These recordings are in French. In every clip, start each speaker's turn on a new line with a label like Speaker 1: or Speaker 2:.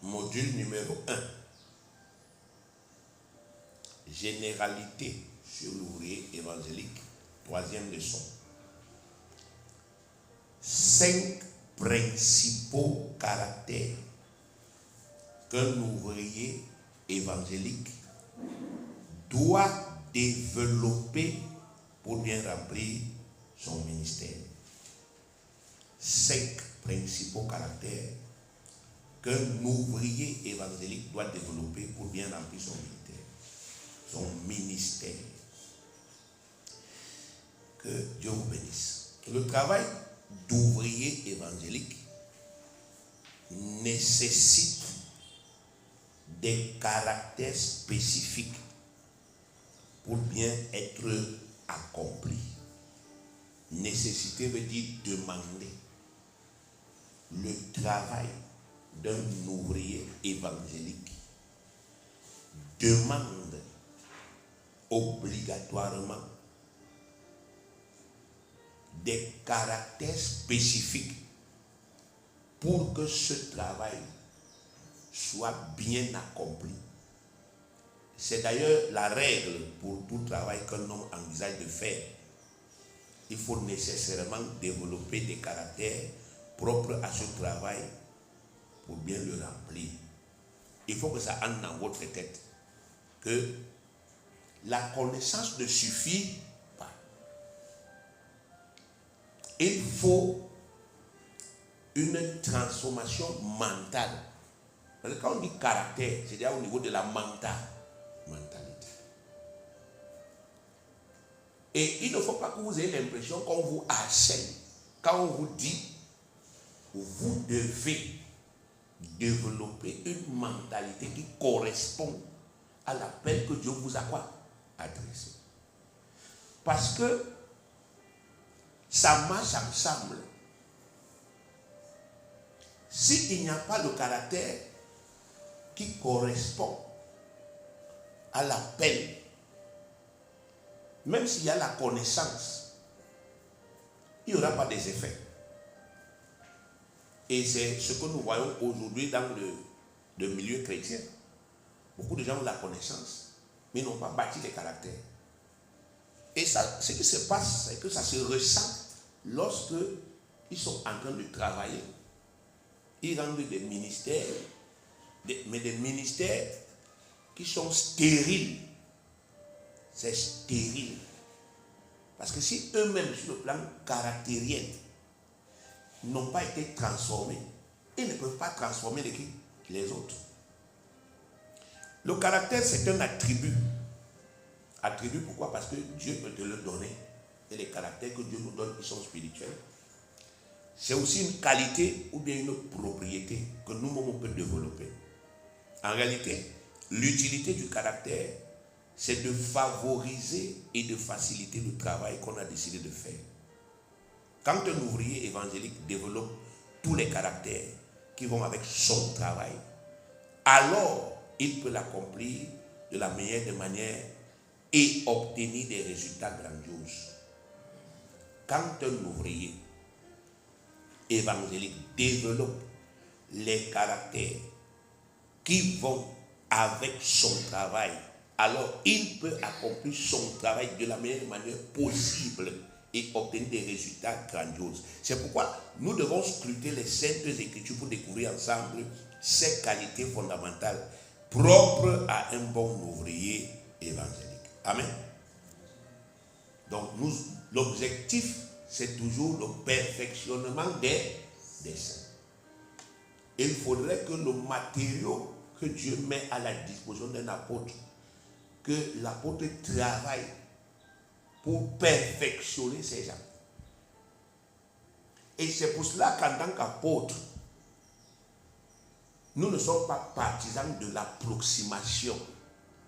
Speaker 1: Module numéro 1. Généralité sur l'ouvrier évangélique. 3e leçon. 5 principaux caractères qu'un ouvrier évangélique doit développer pour bien remplir son ministère. 5 principaux caractères qu'un ouvrier évangélique doit développer pour bien remplir son ministère. Que Dieu vous bénisse. Le travail d'ouvrier évangélique nécessite des caractères spécifiques pour bien être accompli. Nécessité veut dire demander. Le travail d'un ouvrier évangélique demande obligatoirement des caractères spécifiques pour que ce travail soit bien accompli. C'est d'ailleurs la règle pour tout travail qu'un homme envisage de faire. Il faut nécessairement développer des caractères propres à ce travail pour bien le remplir. Il faut que ça entre dans votre tête que la connaissance ne suffit pas. Il faut une transformation mentale. Parce que quand on dit caractère, c'est-à-dire au niveau de la mentalité. Et il ne faut pas que vous ayez l'impression qu'on vous harcèle. Quand on vous dit, vous devez développer une mentalité qui correspond à l'appel que Dieu vous a quoi? Adressé. Parce que ça marche ensemble. S'il n'y a pas de caractère qui correspond à l'appel, même s'il y a la connaissance, il n'y aura pas des effets. Et c'est ce que nous voyons aujourd'hui dans le milieu chrétien. Beaucoup de gens ont la connaissance, mais n'ont pas bâti les caractères. Et ça, ce qui se passe, c'est que ça se ressent lorsque ils sont en train de travailler. Ils rendent des ministères, mais des ministères qui sont stériles. C'est stérile. Parce que si eux-mêmes, sur le plan caractériel, n'ont pas été transformés, ils ne peuvent pas transformer les autres. Le caractère, c'est un attribut. Attribut, pourquoi? Parce que Dieu peut te le donner. Et les caractères que Dieu nous donne, ils sont spirituels. C'est aussi une qualité ou bien une propriété que nous-mêmes on peut développer. En réalité, l'utilité du caractère, c'est de favoriser et de faciliter le travail qu'on a décidé de faire. Quand un ouvrier évangélique développe tous les caractères qui vont avec son travail, alors il peut l'accomplir de la meilleure des manières et obtenir des résultats grandioses. Quand un ouvrier évangélique développe les caractères qui vont avec son travail, alors il peut accomplir son travail de la meilleure manière possible et obtenir des résultats grandioses. C'est pourquoi nous devons scruter les Saintes Écritures pour découvrir ensemble ces qualités fondamentales propres à un bon ouvrier évangélique. Amen. Donc l'objectif, c'est toujours le perfectionnement des saints. Il faudrait que le matériau que Dieu met à la disposition d'un apôtre, que l'apôtre travaille pour perfectionner ces gens. Et c'est pour cela qu'en tant qu'apôtre, nous ne sommes pas partisans de l'approximation.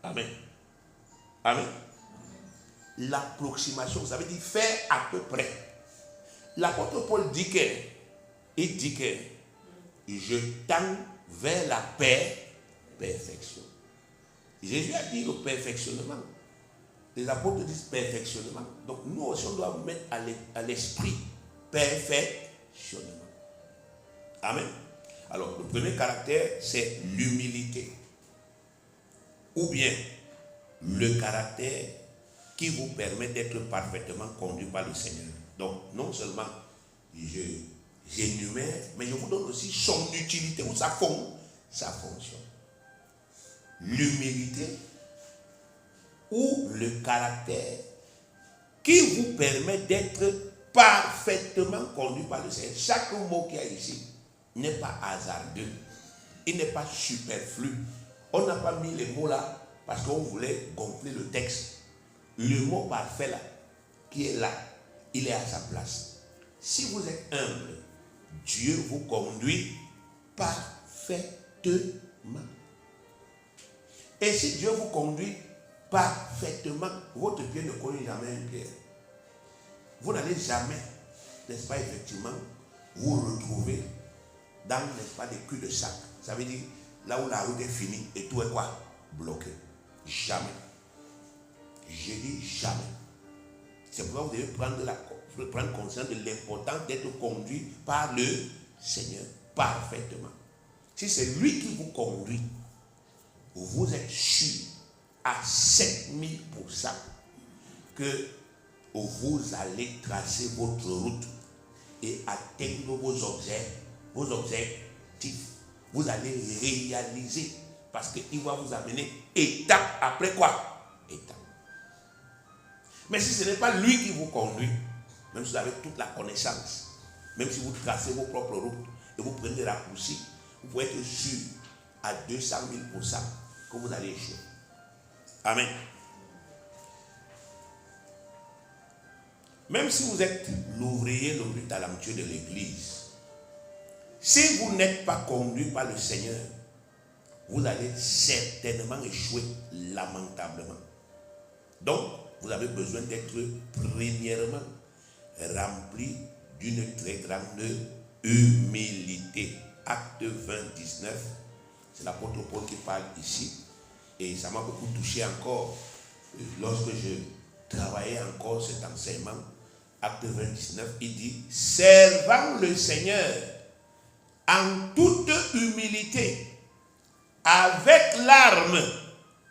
Speaker 1: Amen. Amen. L'approximation, ça veut dire faire à peu près. L'apôtre Paul dit que je tends vers la perfection. Jésus a dit le perfectionnement. Les apôtres disent perfectionnement. Donc nous aussi on doit mettre à l'esprit perfectionnement. Amen. Alors, le premier caractère, c'est l'humilité. Ou bien, le caractère qui vous permet d'être parfaitement conduit par le Seigneur. Donc, non seulement j'énumère, mais je vous donne aussi son utilité ou sa fonction. L'humilité ou le caractère qui vous permet d'être parfaitement conduit par le Seigneur. Chaque mot qu'il y a ici n'est pas hasardeux, il n'est pas superflu. On n'a pas mis les mots là parce qu'on voulait gonfler le texte. Le mot parfait là, qui est là, il est à sa place. Si vous êtes humble, Dieu vous conduit parfaitement. Et si Dieu vous conduit parfaitement, votre pied ne connaît jamais une pierre. Vous n'allez jamais, n'est-ce pas, effectivement, vous retrouver dans, n'est-ce pas, des culs de sac. Ça veut dire là où la route est finie et tout est quoi? Bloqué. Jamais. Je dis jamais. C'est pourquoi vous devez prendre conscience de l'importance d'être conduit par le Seigneur parfaitement. Si c'est lui qui vous conduit, vous êtes sûr à 7000% que vous allez tracer votre route et atteindre vos objectifs. Vous allez réaliser parce qu'il va vous amener étape après quoi? Étape. Mais si ce n'est pas lui qui vous conduit, même si vous avez toute la connaissance, même si vous tracez vos propres routes et vous prenez des raccourcis, vous pouvez être sûr à 200 000% que vous allez échouer. Amen. Même si vous êtes l'ouvrier le plus talentueux de l'église, si vous n'êtes pas conduit par le Seigneur, vous allez certainement échouer lamentablement. Donc, vous avez besoin d'être premièrement rempli d'une très grande humilité. Acte 20, 19, c'est l'apôtre Paul qui parle ici. Et ça m'a beaucoup touché encore lorsque je travaillais encore cet enseignement. Acte 20, 19, il dit, servant le Seigneur en toute humilité, avec larmes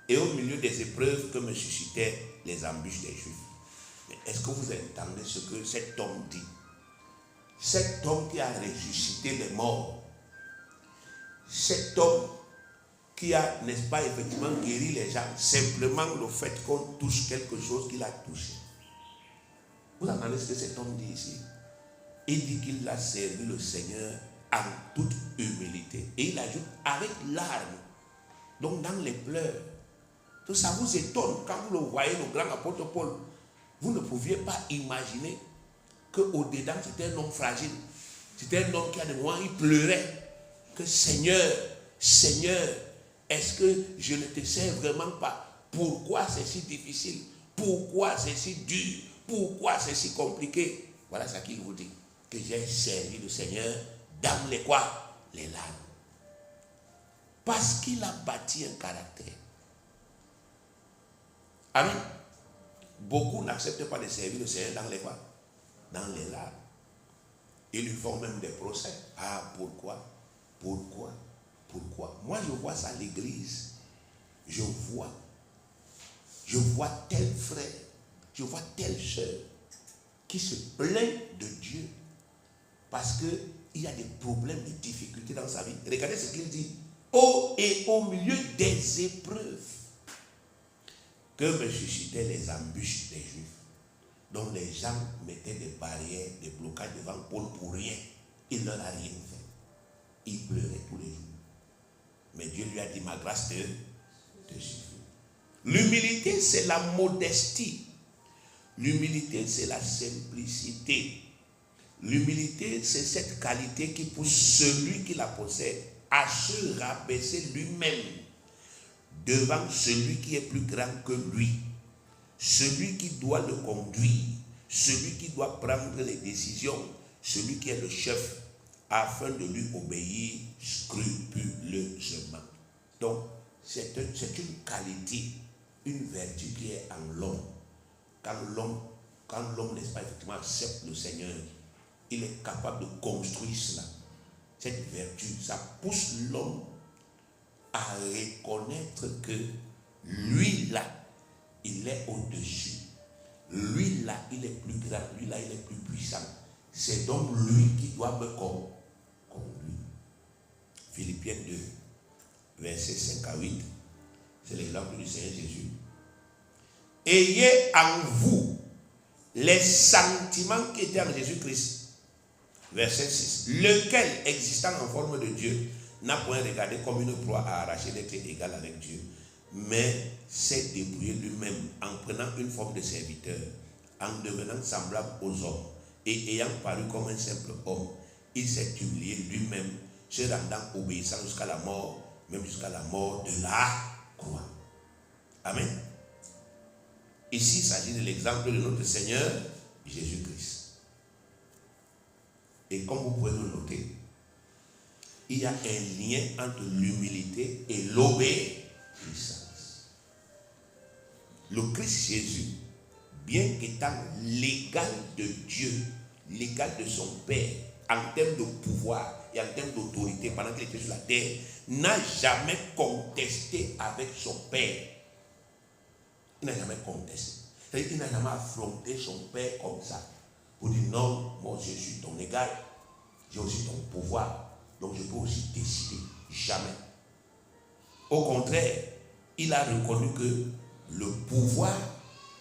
Speaker 1: et au milieu des épreuves que me suscitaient les embûches des Juifs. Mais est-ce que vous entendez ce que cet homme dit? Cet homme qui a ressuscité les morts, cet homme qui a, n'est-ce pas, effectivement guéri les gens, simplement le fait qu'on touche quelque chose qu'il a touché. Vous entendez ce que cet homme dit ici? Il dit qu'il a servi le Seigneur en toute humilité. Et il ajoute avec larmes, donc dans les pleurs. Tout ça vous étonne quand vous le voyez, le grand apôtre Paul. Vous ne pouviez pas imaginer qu'au-dedans c'était un homme fragile. C'était un homme qui à des moments il pleurait. Que Seigneur, Seigneur, est-ce que je ne te sers vraiment pas? Pourquoi c'est si difficile? Pourquoi c'est si dur? Pourquoi c'est si compliqué? Voilà ce qu'il vous dit. Que j'ai servi le Seigneur dans les quoi? Les larmes. Parce qu'il a bâti un caractère. Amen. Beaucoup n'acceptent pas de servir le Seigneur dans les quoi? Dans les larmes. Ils lui font même des procès. Ah, pourquoi? Pourquoi? Pourquoi? Moi, je vois ça à l'église. Je vois tel frère, je vois telle soeur qui se plaint de Dieu parce qu'il y a des problèmes, des difficultés dans sa vie. Regardez ce qu'il dit. Oh, et au milieu des épreuves que me suscitaient les embûches des Juifs, dont les gens mettaient des barrières, des blocages devant Paul pour rien. Il ne leur a rien fait. Il pleurait tous les jours. Mais Dieu lui a dit, ma grâce te suffit. L'humilité, c'est la modestie. L'humilité, c'est la simplicité. L'humilité, c'est cette qualité qui pousse celui qui la possède à se rabaisser lui-même devant celui qui est plus grand que lui, celui qui doit le conduire, celui qui doit prendre les décisions, celui qui est le chef, afin de lui obéir scrupuleusement. Donc, c'est une qualité, une vertu qui est en l'homme. Quand l'homme, n'est-ce pas, effectivement, accepte le Seigneur, il est capable de construire cela. cette vertu, ça pousse l'homme à reconnaître que lui là, il est au-dessus. Lui là, il est plus grand, lui là, il est plus puissant. C'est donc lui qui doit me conduire. Philippiens 2, versets 5 à 8, c'est l'exemple du Seigneur Jésus. Ayez en vous les sentiments qui étaient en Jésus-Christ. Verset 6. Lequel, existant en forme de Dieu, n'a point regardé comme une proie à arracher d'être égal avec Dieu, mais s'est dépouillé lui-même en prenant une forme de serviteur, en devenant semblable aux hommes, et ayant paru comme un simple homme, il s'est humilié lui-même, se rendant obéissant jusqu'à la mort, même jusqu'à la mort de la croix. Amen. Ici, il s'agit de l'exemple de notre Seigneur Jésus-Christ. Et comme vous pouvez le noter, il y a un lien entre l'humilité et l'obéissance. Le Christ Jésus, bien qu'étant l'égal de Dieu, l'égal de son Père, en termes de pouvoir et en termes d'autorité pendant qu'il était sur la terre, n'a jamais contesté avec son Père. Il n'a jamais contesté. C'est-à-dire qu'il n'a jamais affronté son Père comme ça. Pour dire non, moi je suis ton égal, j'ai aussi ton pouvoir, donc je peux aussi décider. Jamais. Au contraire, il a reconnu que le pouvoir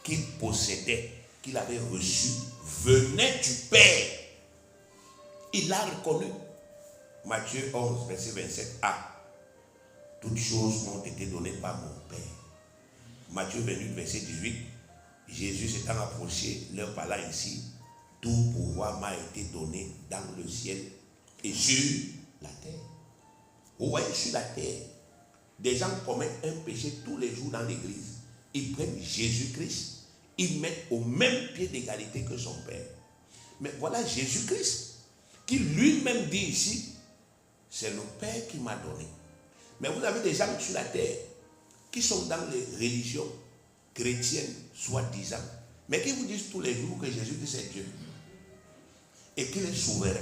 Speaker 1: qu'il possédait, qu'il avait reçu, venait du Père. Il l'a reconnu. Matthieu 11, verset 27a. Toutes choses m'ont été données par mon Père. Matthieu 28, verset 18. Jésus s'étant approché, leur parla ainsi. Tout pouvoir m'a été donné dans le ciel et sur la terre. Vous voyez, sur la terre, des gens commettent un péché tous les jours dans l'église. Ils prennent Jésus-Christ, ils mettent au même pied d'égalité que son Père. Mais voilà Jésus-Christ qui lui-même dit ici, c'est le Père qui m'a donné. Mais vous avez des gens sur la terre qui sont dans les religions chrétiennes, soi-disant, mais qui vous disent tous les jours que Jésus-Christ est Dieu et qu'il est souverain.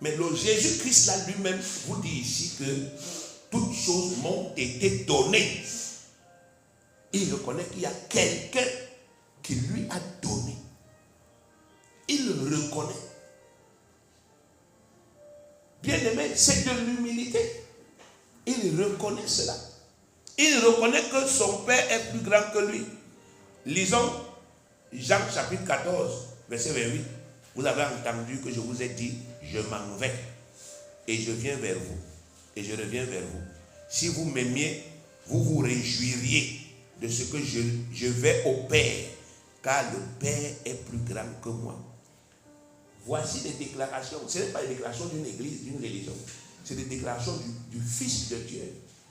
Speaker 1: Mais le Jésus-Christ là lui-même vous dit ici que toutes choses m'ont été données. Il reconnaît qu'il y a quelqu'un qui lui a donné. Il le reconnaît. Bien aimé, c'est de l'humilité. Il reconnaît cela. Il reconnaît que son Père est plus grand que lui. Lisons Jean chapitre 14, verset 28. Vous avez entendu que je vous ai dit, je m'en vais et je viens vers vous et je reviens vers vous. Si vous m'aimiez, vous vous réjouiriez de ce que je vais au Père, car le Père est plus grand que moi. Voici des déclarations. Ce n'est pas des déclarations d'une église, d'une religion. C'est des déclarations du Fils de Dieu.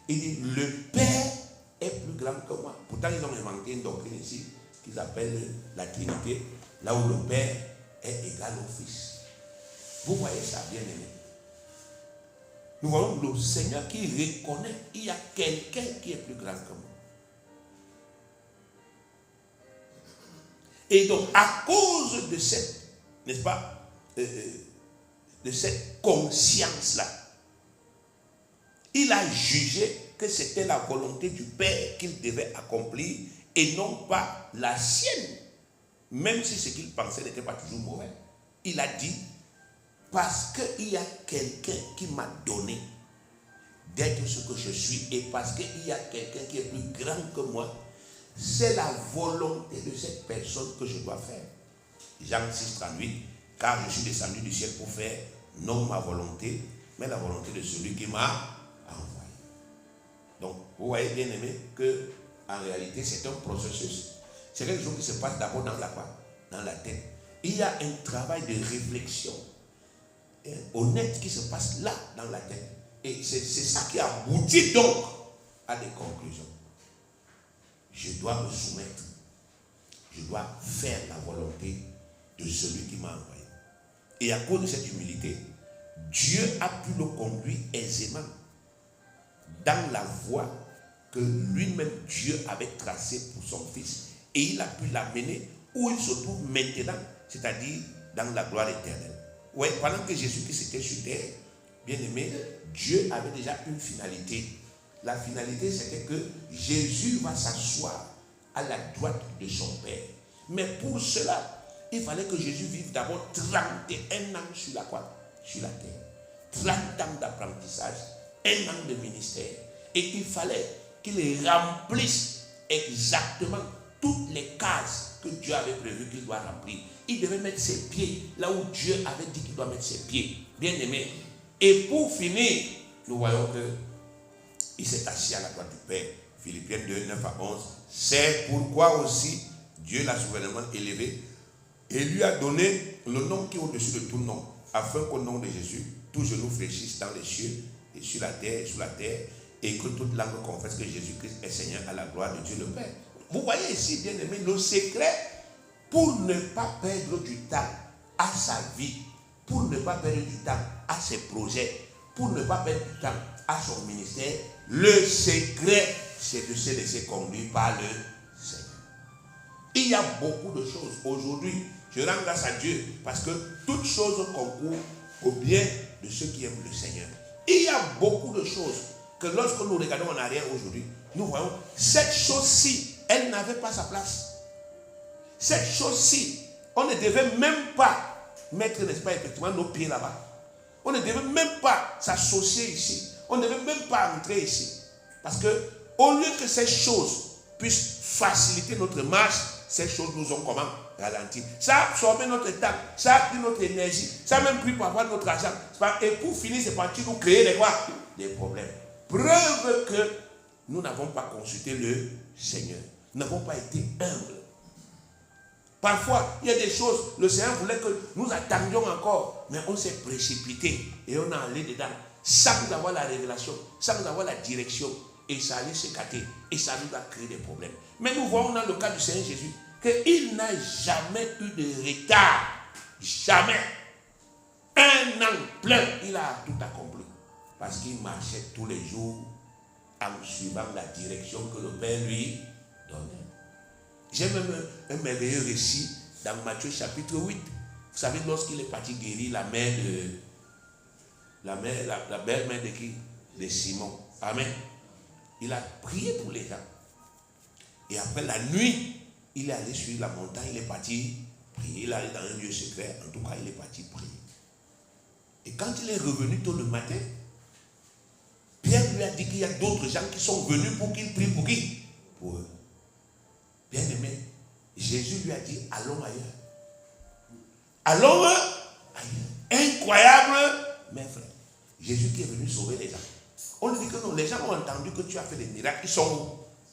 Speaker 1: Il dit, le Père est plus grand que moi. Pourtant, ils ont inventé une doctrine ici qu'ils appellent la Trinité, là où le Père est égal au Fils. Vous voyez ça, bien aimé. Nous voyons le Seigneur qui reconnaît qu'il y a quelqu'un qui est plus grand que moi. Et donc, à cause de cette, n'est-ce pas, de cette conscience-là, il a jugé que c'était la volonté du Père qu'il devait accomplir et non pas la sienne. Même si ce qu'il pensait n'était pas toujours mauvais. Il a dit, parce qu'il y a quelqu'un qui m'a donné d'être ce que je suis et parce qu'il y a quelqu'un qui est plus grand que moi, c'est la volonté de cette personne que je dois faire. Jean 6, 38, car je suis descendu du ciel pour faire non ma volonté, mais la volonté de celui qui m'a envoyé. Donc, vous voyez bien aimé que en réalité c'est un processus. C'est quelque chose qui se passe d'abord dans la tête. Il y a un travail de réflexion honnête qui se passe là dans la tête. Et c'est ça qui aboutit donc à des conclusions. Je dois me soumettre. Je dois faire la volonté de celui qui m'a envoyé. Et à cause de cette humilité, Dieu a pu le conduire aisément dans la voie que lui-même Dieu avait tracée pour son Fils. Et il a pu l'amener où il se trouve maintenant, c'est-à-dire dans la gloire éternelle. Ouais, pendant que Jésus-Christ était sur terre, bien-aimé, Dieu avait déjà une finalité. La finalité, c'était que Jésus va s'asseoir à la droite de son Père. Mais pour cela, il fallait que Jésus vive d'abord 31 ans sur la croix, sur la terre. 30 ans d'apprentissage, 1 an de ministère. Et il fallait qu'il remplisse exactement toutes les cases que Dieu avait prévu qu'il doit remplir. Il devait mettre ses pieds là où Dieu avait dit qu'il doit mettre ses pieds. Bien aimé. Et pour finir, nous voyons que il s'est assis à la droite du Père. Philippiens 2, 9 à 11. C'est pourquoi aussi Dieu l'a souverainement élevé et lui a donné le nom qui est au-dessus de tout nom, afin qu'au nom de Jésus, tous genoux fléchissent dans les cieux et sur la terre et sous la terre, et que toute langue confesse que Jésus-Christ est Seigneur à la gloire de Dieu le Père. Vous voyez ici, bien aimé, le secret pour ne pas perdre du temps à sa vie, pour ne pas perdre du temps à ses projets, pour ne pas perdre du temps à son ministère. Le secret, c'est de se laisser conduire par le Seigneur. Il y a beaucoup de choses. Aujourd'hui, je rends grâce à Dieu parce que toutes choses concourent au bien de ceux qui aiment le Seigneur. Il y a beaucoup de choses que lorsque nous regardons en arrière aujourd'hui, nous voyons cette chose-ci, elle n'avait pas sa place. Cette chose-ci, on ne devait même pas mettre, n'est-ce pas, effectivement, nos pieds là-bas. On ne devait même pas s'associer ici. On ne devait même pas entrer ici. Parce que, au lieu que ces choses puissent faciliter notre marche, ces choses nous ont comment? Ralenti. Ça a absorbé notre temps, ça a pris notre énergie, ça a même pris parfois notre argent. Et pour finir, c'est parti nous créer des quoi? Des problèmes. Preuve que nous n'avons pas consulté le Seigneur. Nous n'avons pas été humbles. Parfois, il y a des choses, le Seigneur voulait que nous attendions encore, mais on s'est précipité et on a allé dedans, sans nous avoir la révélation, sans nous avoir la direction, et ça allait s'écarter, et ça nous a créé des problèmes. Mais nous voyons dans le cas du Seigneur Jésus, qu'il n'a jamais eu de retard, jamais. 1 an plein, il a tout accompli, parce qu'il marchait tous les jours en suivant la direction que le Père lui donnait. J'ai même un merveilleux récit dans Matthieu chapitre 8. Vous savez, lorsqu'il est parti guérir la belle-mère de qui? De Simon. Amen. Il a prié pour les gens. Et après la nuit, il est allé sur la montagne, il est parti prier. Il est allé dans un lieu secret. En tout cas, il est parti prier. Et quand il est revenu tôt le matin, Pierre lui a dit qu'il y a d'autres gens qui sont venus pour qu'il prie pour qui? Pour eux. Bien aimé, Jésus lui a dit, allons ailleurs. Allons ailleurs. Incroyable, mes frères. Jésus qui est venu sauver les gens. On lui dit que non, les gens ont entendu que tu as fait des miracles, ils sont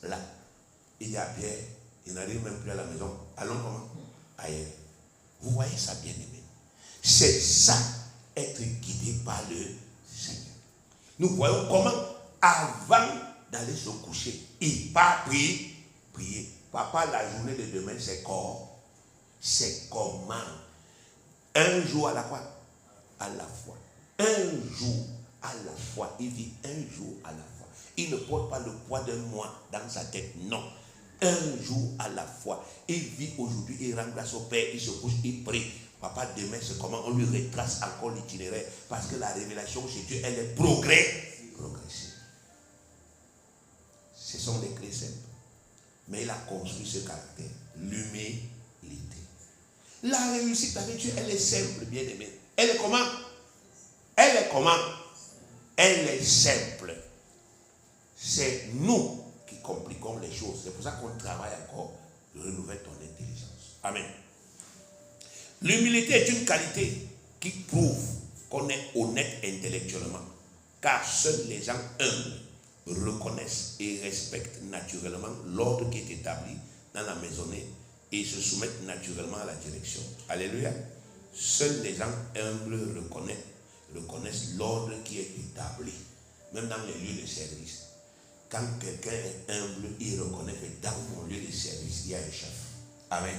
Speaker 1: où? Là. Il dit à Pierre, il n'arrive même plus à la maison. Allons comment? Ailleurs. Vous voyez ça, bien aimé. C'est ça, être guidé par le Seigneur. Nous voyons comment, avant d'aller se coucher, il part prier. Papa, la journée de demain, c'est quoi? C'est comment? Un jour à la fois. À la fois. Un jour à la fois. Il vit un jour à la fois. Il ne porte pas le poids d'un mois dans sa tête. Non. Un jour à la fois. Il vit aujourd'hui, il rend grâce au Père, il se couche, il prie. Papa, demain, c'est comment? On lui retrace encore l'itinéraire. Parce que la révélation chez Dieu, elle est progressive. Ce sont des clés simples. Mais il a construit ce caractère, l'humilité. La réussite avec Dieu, elle est simple, bien aimée. Elle est comment? Elle est comment? Elle est simple. C'est nous qui compliquons les choses. C'est pour ça qu'on travaille encore de renouveler ton intelligence. Amen. L'humilité est une qualité qui prouve qu'on est honnête intellectuellement. Car seuls les gens humbles reconnaissent et respectent naturellement l'ordre qui est établi dans la maisonnée et se soumettent naturellement à la direction. Alléluia. Seuls les gens humbles reconnaissent l'ordre qui est établi. Même dans les lieux de service. Quand quelqu'un est humble, il reconnaît que dans mon lieu de service, il y a un chef. Amen.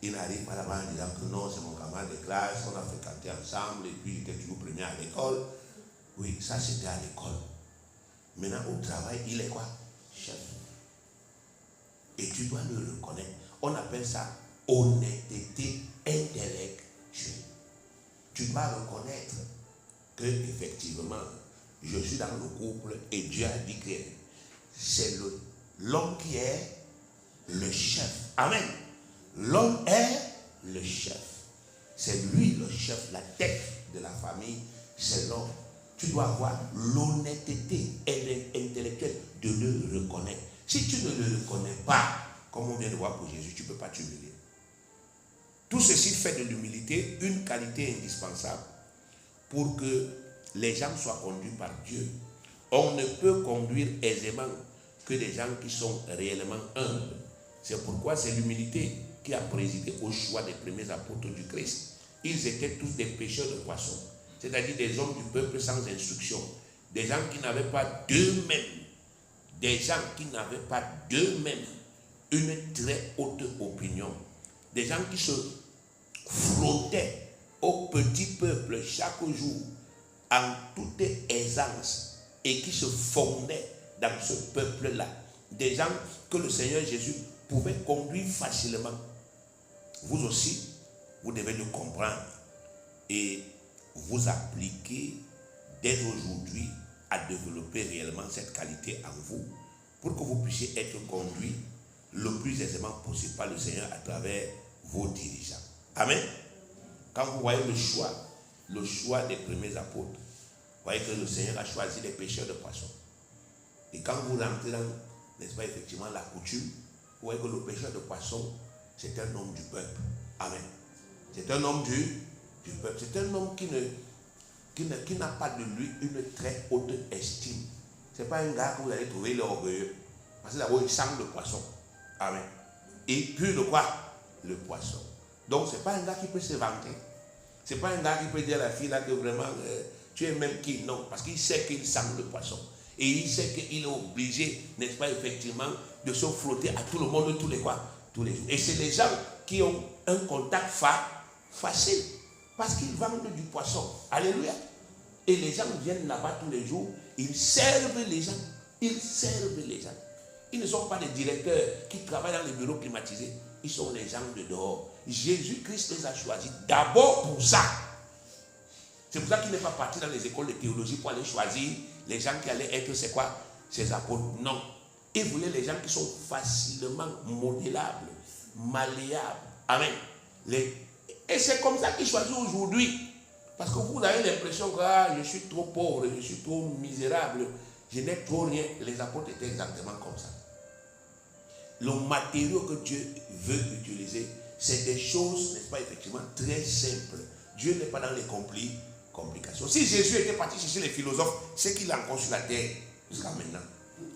Speaker 1: Il n'arrive pas là-bas en disant que non, c'est mon camarade de classe, on a fréquenté ensemble et puis j'étais toujours premier à l'école. Oui, ça c'était à l'école. Maintenant, au travail, il est quoi? Chef. Et tu dois le reconnaître. On appelle ça honnêteté intellectuelle. Tu dois reconnaître que effectivement, je suis dans le couple et Dieu a dit que c'est l'homme qui est le chef. Amen. L'homme est le chef. C'est lui le chef, la tête de la famille, c'est l'homme. Tu dois avoir l'honnêteté intellectuelle de le reconnaître. Si tu ne le reconnais pas, comme on vient de voir pour Jésus, tu ne peux pas t'humilier. Tout ceci fait de l'humilité une qualité indispensable pour que les gens soient conduits par Dieu. On ne peut conduire aisément que des gens qui sont réellement humbles. C'est pourquoi c'est l'humilité qui a présidé au choix des premiers apôtres du Christ. Ils étaient tous des pêcheurs de poissons, c'est-à-dire des hommes du peuple sans instruction, des gens qui n'avaient pas d'eux-mêmes, une très haute opinion, des gens qui se frottaient au petit peuple chaque jour en toute aisance et qui se fondaient dans ce peuple-là, des gens que le Seigneur Jésus pouvait conduire facilement. Vous aussi, vous devez le comprendre et vous appliquer dès aujourd'hui à développer réellement cette qualité en vous pour que vous puissiez être conduit le plus aisément possible par le Seigneur à travers vos dirigeants. Amen. Quand vous voyez le choix des premiers apôtres, vous voyez que le Seigneur a choisi les pêcheurs de poissons. Et quand vous rentrez dans, n'est-ce pas, effectivement, la coutume, vous voyez que le pêcheur de poissons, c'est un homme du peuple. Amen. C'est un homme du peuple. C'est un homme qui n'a pas de lui une très haute estime. Ce n'est pas un gars que vous allez trouver l'orgueilleux. Parce que d'abord, il sent le poisson. Amen. Et puis le quoi? Le poisson. Donc, ce n'est pas un gars qui peut se vanter. Ce n'est pas un gars qui peut dire à la fille là que vraiment, tu es même qui? Non, parce qu'il sait qu'il sent le poisson. Et il sait qu'il est obligé, n'est-ce pas, effectivement, de se frotter à tout le monde, tous les jours. Et c'est les gens qui ont un contact facile. Parce qu'ils vendent du poisson. Alléluia. Et les gens viennent là-bas tous les jours. Ils servent les gens. Ils ne sont pas des directeurs qui travaillent dans les bureaux climatisés. Ils sont les gens de dehors. Jésus-Christ les a choisis d'abord pour ça. C'est pour ça qu'il n'est pas parti dans les écoles de théologie pour aller choisir les gens qui allaient être, c'est quoi? Ses apôtres. Non. Il voulait les gens qui sont facilement modélables, malléables. Amen. Et c'est comme ça qu'il choisit aujourd'hui. Parce que vous avez l'impression que je suis trop pauvre, je suis trop misérable, je n'ai trop rien. Les apôtres étaient exactement comme ça. Le matériau que Dieu veut utiliser, c'est des choses, n'est-ce pas, effectivement, très simples. Dieu n'est pas dans les complications. Si Jésus était parti chercher les philosophes, c'est qu'il a encore sur la terre jusqu'à maintenant,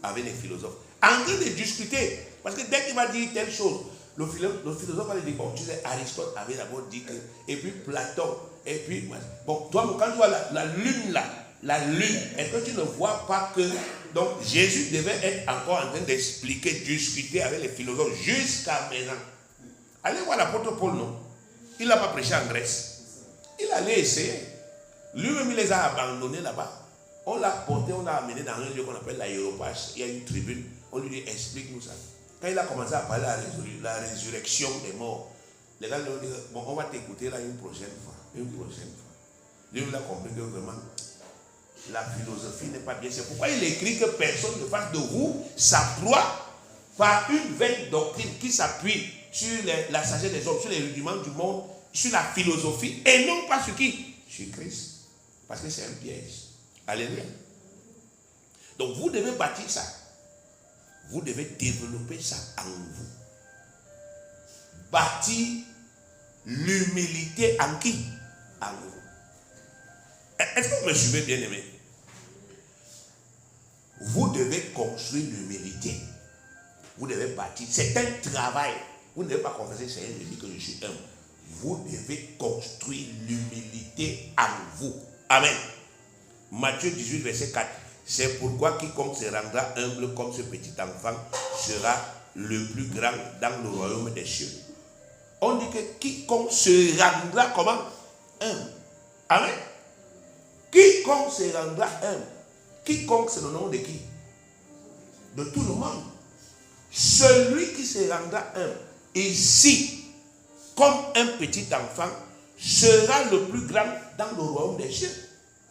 Speaker 1: avec les philosophes, en train de discuter. Parce que dès qu'il va dire telle chose, le philosophe va lui dire, bon, tu sais, Aristote avait d'abord dit que, et puis Platon, et puis, bon, toi, quand tu vois la lune là, la lune, est-ce que tu ne vois pas que, donc, Jésus devait être encore en train d'expliquer, discuter avec les philosophes jusqu'à maintenant. Allez voir l'apôtre Paul, non? Il n'a pas prêché en Grèce. Il allait essayer. Lui-même, il les a abandonnés là-bas. On l'a porté, on l'a amené dans un lieu qu'on appelle l'aéropage. Il y a une tribune. On lui dit, explique-nous ça. Quand il a commencé à parler de la résurrection des morts, les gars lui ont dit, bon, on va t'écouter là une prochaine fois. Lui, il a compris que vraiment, la philosophie n'est pas bien. C'est pourquoi il écrit que personne ne fasse de vous sa proie par une vaine doctrine qui s'appuie sur la sagesse des hommes, sur les rudiments du monde, sur la philosophie, et non pas sur qui? Sur Christ. Parce que c'est un piège. Alléluia. Donc vous devez bâtir ça. Vous devez développer ça en vous. Bâtir l'humilité en qui? En vous. Est-ce que vous me suivez, bien aimé? Vous devez construire l'humilité. Vous devez bâtir. C'est un travail. Vous ne devez pas confesser, Seigneur, je dis que je suis humble. Vous devez construire l'humilité en vous. Amen. Matthieu 18, verset 4. C'est pourquoi quiconque se rendra humble comme ce petit enfant sera le plus grand dans le royaume des cieux. On dit que quiconque se rendra comment? Humble. Amen. Quiconque se rendra humble. Quiconque, c'est le nom de qui? De tout le monde. Celui qui se rendra humble ici, comme un petit enfant, sera le plus grand dans le royaume des cieux.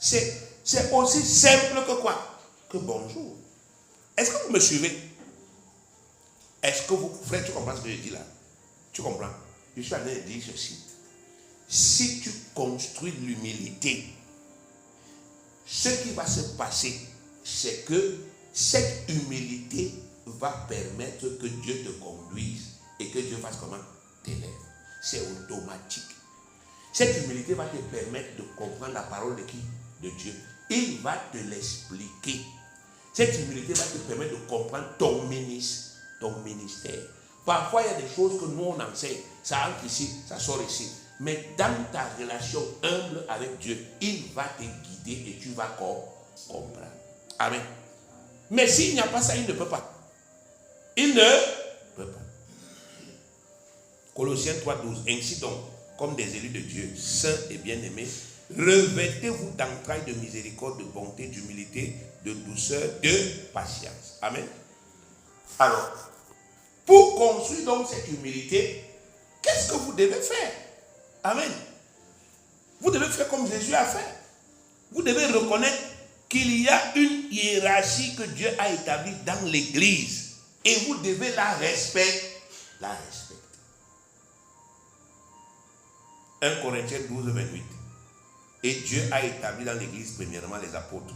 Speaker 1: C'est aussi simple que quoi? Que bonjour. Est-ce que vous me suivez? Est-ce que vous, frère, tu comprends ce que je dis là? Tu comprends? Je suis en train de dire ceci. Si tu construis l'humilité, ce qui va se passer, c'est que cette humilité va permettre que Dieu te conduise et que Dieu fasse comment? T'élève. C'est automatique. Cette humilité va te permettre de comprendre la parole de qui? De Dieu. Il va te l'expliquer. Cette humilité va te permettre de comprendre ton ministère. Parfois, il y a des choses que nous, on enseigne. Ça entre ici, ça sort ici. Mais dans ta relation humble avec Dieu, il va te guider et tu vas comprendre. Amen. Mais s'il n'y a pas ça, il ne peut pas. Il ne peut pas. Colossiens 3,12. Ainsi donc, comme des élus de Dieu, saints et bien-aimés, revêtez-vous d'entrailles de miséricorde, de bonté, d'humilité, de douceur, de patience. Amen. Alors, pour construire donc cette humilité, qu'est-ce que vous devez faire? Amen. Vous devez faire comme Jésus a fait. Vous devez reconnaître qu'il y a une hiérarchie que Dieu a établie dans l'église. Et vous devez la respecter. 1 Corinthiens 12, 28. Et Dieu a établi dans l'église premièrement les apôtres,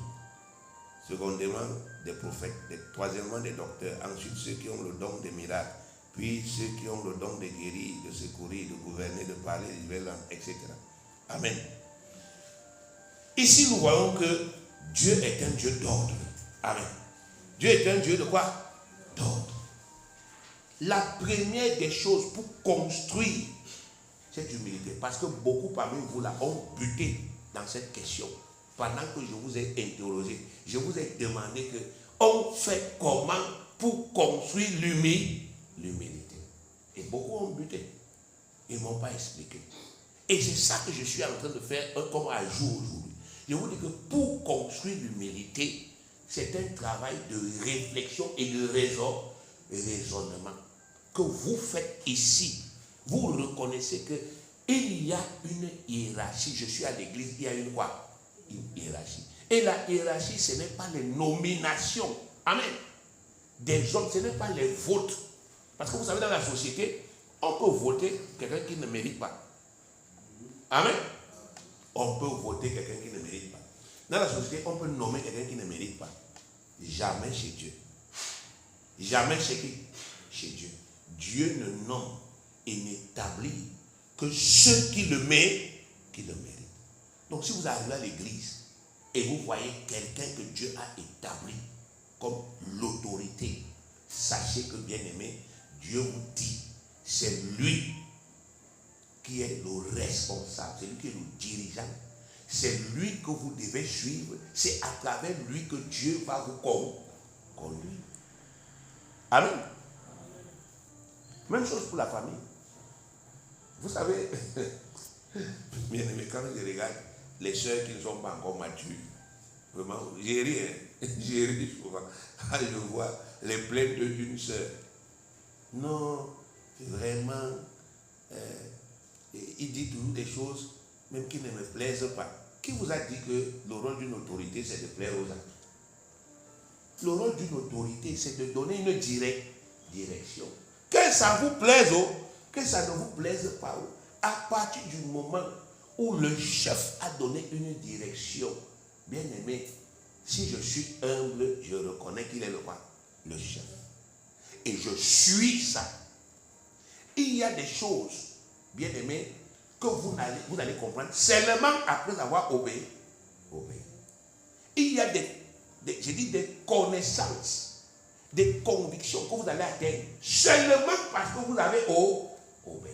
Speaker 1: secondement des prophètes, troisièmement des docteurs, ensuite ceux qui ont le don des miracles, puis ceux qui ont le don de guérir, de secourir, de gouverner, de parler de diverses langues, etc. Amen. Ici, nous voyons que Dieu est un Dieu d'ordre. Amen. Dieu est un Dieu de quoi? D'ordre. La première des choses pour construire cette humilité, parce que beaucoup parmi vous là ont buté dans cette question. Pendant que je vous ai interrogé, je vous ai demandé que on fait comment pour construire l'humilité. Et beaucoup ont buté. Ils ne m'ont pas expliqué. Et c'est ça que je suis en train de faire comme à jour aujourd'hui. Je vous dis que pour construire l'humilité, c'est un travail de réflexion et de raisonnement que vous faites ici. Vous reconnaissez qu'il y a une hiérarchie. Je suis à l'église, il y a une quoi? Une hiérarchie. Et la hiérarchie, ce n'est pas les nominations. Amen. Des hommes, ce n'est pas les votes. Parce que vous savez, dans la société, on peut voter quelqu'un qui ne mérite pas. Amen. On peut voter quelqu'un qui ne mérite pas. Dans la société, on peut nommer quelqu'un qui ne mérite pas. Jamais chez Dieu. Jamais chez qui? Chez Dieu. Dieu ne nomme et n'établit que ceux qui le méritent. Donc si vous arrivez à l'église et vous voyez quelqu'un que Dieu a établi comme l'autorité, sachez que, bien aimé, Dieu vous dit, c'est lui qui est le responsable, c'est lui qui est le dirigeant, c'est lui que vous devez suivre, c'est à travers lui que Dieu va vous conduire. Amen. Même chose pour la famille. Vous savez, bien aimé, quand je regarde les soeurs qui ne sont pas encore matures, vraiment, j'ai ri souvent. Quand je vois les plaintes d'une soeur. Non, vraiment, il dit toujours des choses, même qui ne me plaisent pas. Qui vous a dit que le rôle d'une autorité, c'est de plaire aux gens? Le rôle d'une autorité, c'est de donner une direction. Que ça vous plaise, que ça ne vous plaise pas, à partir du moment où le chef a donné une direction, bien aimé, si je suis humble, je reconnais qu'il est le roi, le chef. Et je suis ça. Il y a des choses, bien aimé, que vous allez comprendre seulement après avoir obéi. Il y a des connaissances, des convictions que vous allez atteindre seulement parce que vous avez obéi.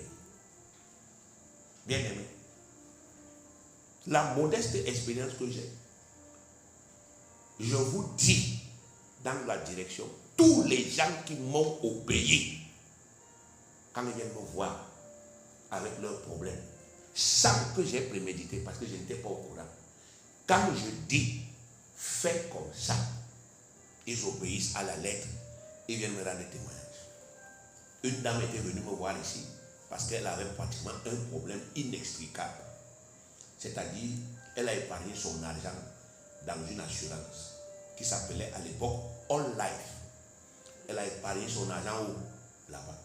Speaker 1: Bien aimé, la modeste expérience que j'ai, je vous dis dans la direction, tous les gens qui m'ont obéi, quand ils viennent me voir avec leurs problèmes, sans que j'ai prémédité, parce que je n'étais pas au courant, quand je dis fais comme ça, ils obéissent à la lettre, ils viennent me rendre des témoignages. Une dame était venue me voir ici parce qu'elle avait pratiquement un problème inexplicable. C'est-à-dire, elle a épargné son argent dans une assurance qui s'appelait à l'époque All Life. Elle a épargné son argent où? Là-bas.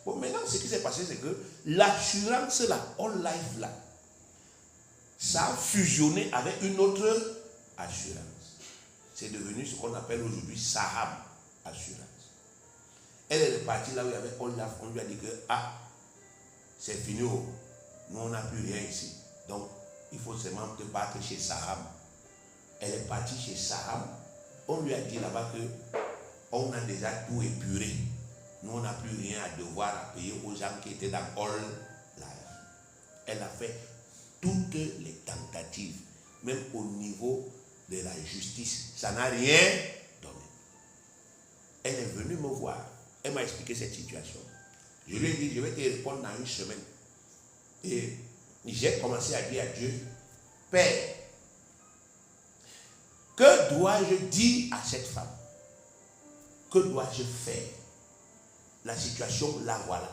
Speaker 1: Bon, maintenant, ce qui s'est passé, c'est que l'assurance, là, All Life, là, ça a fusionné avec une autre assurance. C'est devenu ce qu'on appelle aujourd'hui Saham Assurance. Elle est partie là où il y avait All Life. On lui a dit que, ah, c'est fini, nous on n'a plus rien ici. Donc, il faut seulement te battre chez Saham. Elle est partie chez Saham. On lui a dit là-bas que on a déjà tout épuré. Nous, on n'a plus rien à devoir à payer aux gens qui étaient dans All Life. Elle a fait toutes les tentatives, même au niveau de la justice. Ça n'a rien donné. Elle est venue me voir. Elle m'a expliqué cette situation. Je lui ai dit, je vais te répondre dans une semaine. Et j'ai commencé à dire à Dieu, Père, que dois-je dire à cette femme? Que dois-je faire? La situation, la voilà.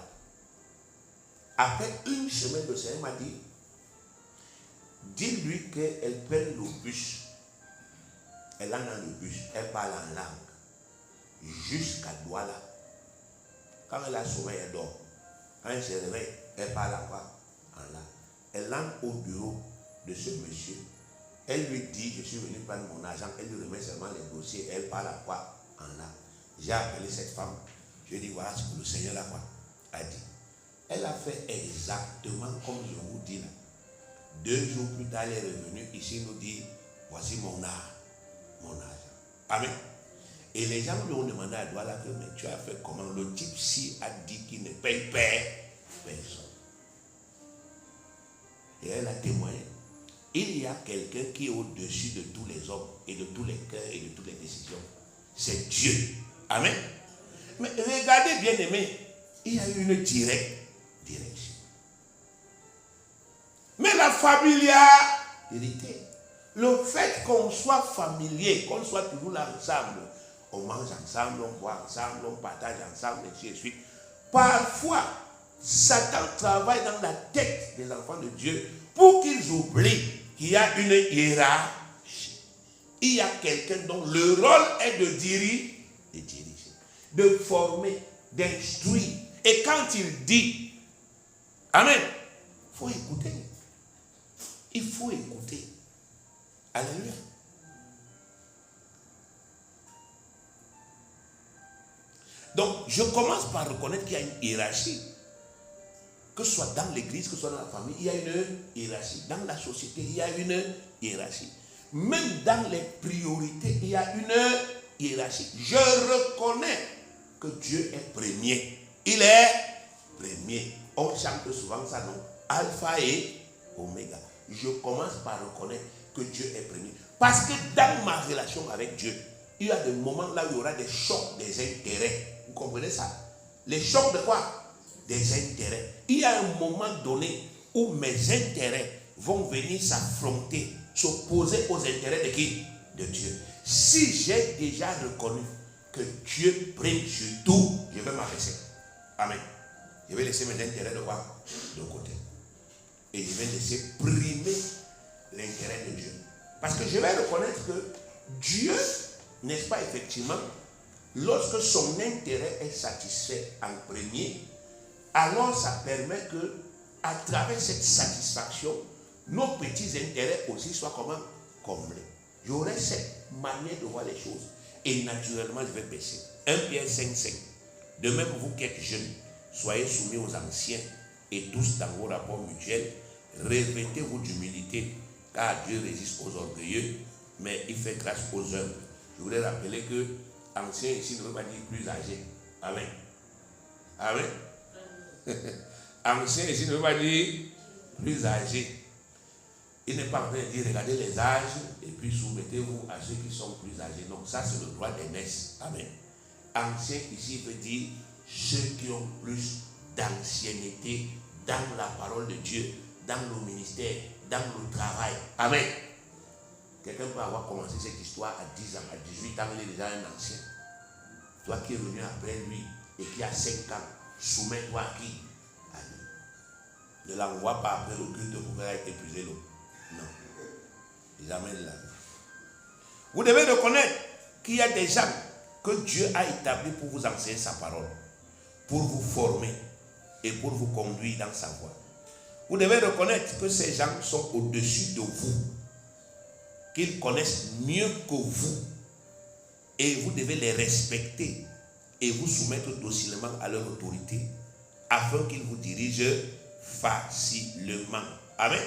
Speaker 1: Après une semaine de ça, elle m'a dit, dis-lui qu'elle prenne le bus. Elle entre dans le bus, elle parle en langue. Jusqu'à Douala. Quand elle a sommeil, elle dort. Quand elle se réveille, elle parle en langue. Elle entre au bureau de ce monsieur. Elle lui dit, je suis venu prendre mon argent. Elle lui remet seulement les dossiers. Elle parle en langue. J'ai appelé cette femme. Je lui ai dit, voilà ce que le Seigneur a dit. Elle a fait exactement comme je vous dis là. 2 jours plus tard, elle est revenue ici nous dit, voici mon argent. Amen. Et les gens lui ont demandé à Douala que, mais tu as fait comment? Le type-ci a dit qu'il ne paye personne. Et elle a témoigné. Il y a quelqu'un qui est au-dessus de tous les hommes et de tous les cœurs et de toutes les décisions. C'est Dieu. Amen. Mais regardez bien aimé, il y a une direction. Mais la familiarité, le fait qu'on soit familier, qu'on soit toujours là ensemble, on mange ensemble, on boit ensemble, on partage ensemble, et ainsi de suite. Parfois, Satan travaille dans la tête des enfants de Dieu pour qu'ils oublient qu'il y a une hiérarchie. Il y a quelqu'un dont le rôle est de diriger, de former, d'instruire. Et quand il dit, amen, il faut écouter. Il faut écouter. Alléluia. Donc, je commence par reconnaître qu'il y a une hiérarchie. Que ce soit dans l'église, que ce soit dans la famille, il y a une hiérarchie. Dans la société, il y a une hiérarchie. Même dans les priorités, il y a une hiérarchie. Je reconnais que Dieu est premier. Il est premier. On chante souvent ça, non? Alpha et Oméga. Je commence par reconnaître que Dieu est premier. Parce que dans ma relation avec Dieu, il y a des moments là où il y aura des chocs des intérêts. Vous comprenez ça? Les chocs de quoi? Des intérêts. Il y a un moment donné où mes intérêts vont venir s'affronter, s'opposer aux intérêts de qui? De Dieu. Si j'ai déjà reconnu que Dieu prime sur tout, je vais m'arrêter. Amen. Je vais laisser mes intérêts de quoi? De côté. Et je vais laisser primer l'intérêt de Dieu. Parce que je vais reconnaître que Dieu, n'est-ce pas effectivement, lorsque son intérêt est satisfait en premier, alors ça permet que, à travers cette satisfaction, nos petits intérêts aussi soient comment? Comblés. J'aurai cette manière de voir les choses. Et naturellement, je vais baisser. 1 Pierre 5,5. De même, vous qui êtes jeunes, soyez soumis aux anciens et tous dans vos rapports mutuels, revêtez-vous d'humilité, car Dieu résiste aux orgueilleux, mais il fait grâce aux humbles. Je voudrais rappeler que ancien ici ne veut pas dire plus âgé. Amen. Amen. Ancien ici ne veut pas dire plus âgé. Il n'est pas en train de dire regardez les âges et puis soumettez-vous à ceux qui sont plus âgés. Non, ça c'est le droit d'aînesse. Amen. Ancien ici veut dire ceux qui ont plus d'ancienneté dans la parole de Dieu, dans le ministère, dans le travail. Amen. Quelqu'un peut avoir commencé cette histoire à 10 ans, à 18 ans, il est déjà un ancien. Toi qui es venu après lui et qui a 5 ans, soumets-toi à qui? À lui. Ne l'envoie pas après le culte pour faire épuiser l'eau. Non. Jamais de la vie. Vous devez reconnaître qu'il y a des gens que Dieu a établis pour vous enseigner sa parole, pour vous former et pour vous conduire dans sa voie. Vous devez reconnaître que ces gens sont au-dessus de vous, qu'ils connaissent mieux que vous, et vous devez les respecter et vous soumettre docilement à leur autorité afin qu'ils vous dirigent facilement. Amen.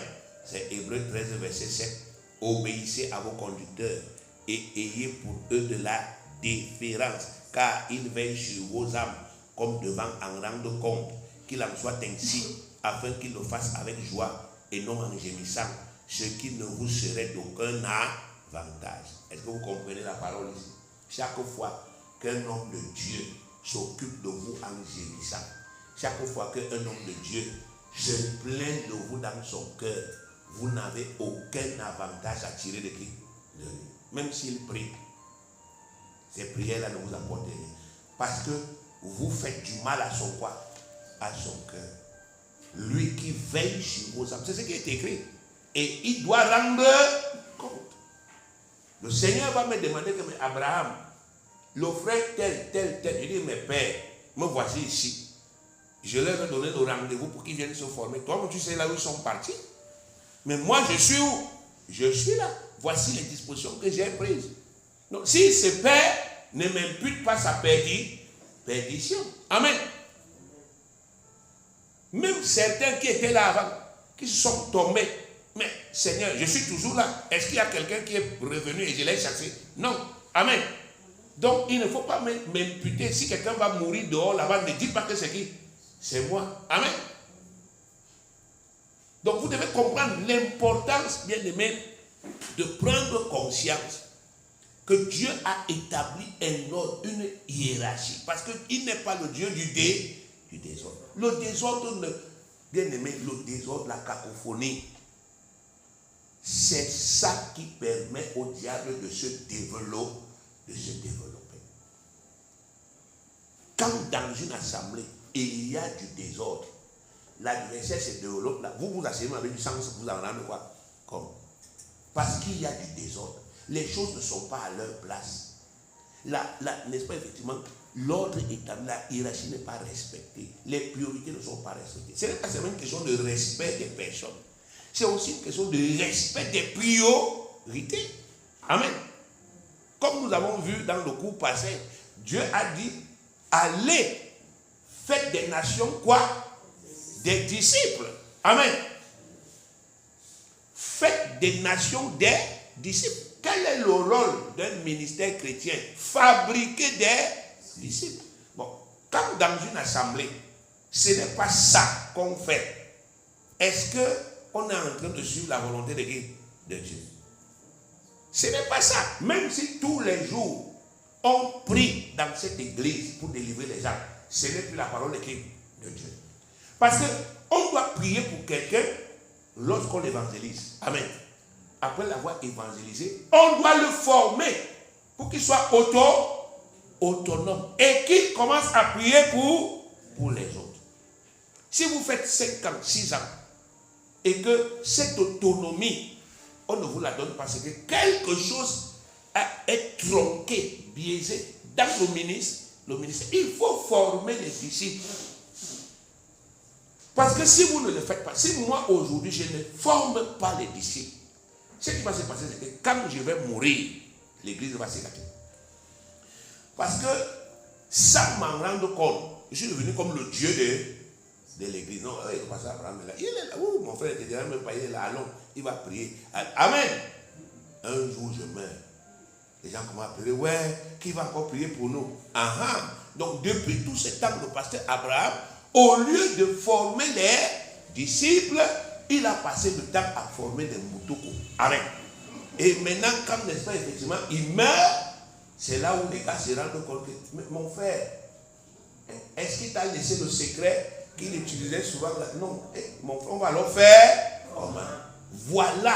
Speaker 1: C'est Hébreux 13, verset 7. Obéissez à vos conducteurs et ayez pour eux de la déférence, car ils veillent sur vos âmes comme devant en rendre compte. Qu'il en soit ainsi, afin qu'ils le fassent avec joie et non en gémissant, ce qui ne vous serait d'aucun avantage. Est-ce que vous comprenez la parole ici? Chaque fois qu'un homme de Dieu s'occupe de vous en gémissant, chaque fois qu'un homme de Dieu se plaint de vous dans son cœur, vous n'avez aucun avantage à tirer de qui? De lui. Même s'il prie, ces prières-là ne vous apportent rien. Parce que vous faites du mal à son quoi? À son cœur. Lui qui veille sur vos âmes. C'est ce qui est écrit. Et il doit rendre compte. Le Seigneur va me demander que, mais Abraham, le frère tel. Je dis, mais père, me voici ici. Je leur ai donné le rendez-vous pour qu'ils viennent se former. Toi, tu sais là où ils sont partis. Mais moi, je suis où? Je suis là. Voici les dispositions que j'ai prises. Donc, si ce père ne m'impute pas sa perdition. Amen. Même certains qui étaient là avant, qui se sont tombés. Mais Seigneur, je suis toujours là. Est-ce qu'il y a quelqu'un qui est revenu et je l'ai chassé? Non. Amen. Donc, il ne faut pas m'imputer. Si quelqu'un va mourir dehors là-bas, ne dites pas que c'est qui? C'est moi. Amen. Donc, vous devez comprendre l'importance, bien aimé, de prendre conscience que Dieu a établi un ordre, une hiérarchie. Parce qu'il n'est pas le Dieu du désordre. Le désordre, bien aimé, le désordre, la cacophonie, c'est ça qui permet au diable de se développer. Quand dans une assemblée, il y a du désordre, l'adversaire se développe là. Vous vous asseyez avec du sang, vous en rendez quoi? Comme. Parce qu'il y a du désordre. Les choses ne sont pas à leur place. N'est-ce pas, effectivement, l'ordre établi, la hiérarchie n'est pas respectée. Les priorités ne sont pas respectées. Ce n'est pas seulement une question de respect des personnes. C'est aussi une question de respect des priorités. Amen. Comme nous avons vu dans le cours passé, Dieu a dit, allez, faites des nations quoi? Des disciples. Amen. Faites des nations des disciples. Quel est le rôle d'un ministère chrétien? Fabriquer des disciples. Bon, quand dans une assemblée, ce n'est pas ça qu'on fait. Est-ce qu'on est en train de suivre la volonté de qui? De Dieu. Ce n'est pas ça. Même si tous les jours, on prie dans cette église pour délivrer les gens, ce n'est plus la parole de qui? De Dieu. Parce qu'on doit prier pour quelqu'un lorsqu'on l'évangélise. Amen. Après l'avoir évangélisé, on doit le former pour qu'il soit autonome et qu'il commence à prier pour les autres. Si vous faites 5 ans, 6 ans et que cette autonomie, on ne vous la donne parce que quelque chose est tronqué, biaisé dans le ministère, il faut former les disciples. Parce que si vous ne le faites pas, si moi aujourd'hui je ne forme pas les disciples, ce qui va se passer, c'est que quand je vais mourir, l'église va s'éclater. Parce que sans m'en rendre compte, je suis devenu comme le Dieu de l'église. Non, il ne faut pas ça prendre là. Il est là. Ouh, mon frère était déjà même pas, il est là. Allons, il va prier. Amen. Un jour, je meurs. Les gens commencent à prier. Ouais, qui va encore prier pour nous? Donc, depuis tout ce temps, le pasteur Abraham, au lieu de former les disciples, il a passé le temps à former des moutoukou. Amen. Et maintenant, quand n'est-ce pas, effectivement, il meurt, c'est là où les gars se rendent compte que, mais mon frère, est-ce qu'il t'a laissé le secret qu'il utilisait souvent? Non, mon frère, on va le faire comment? Voilà.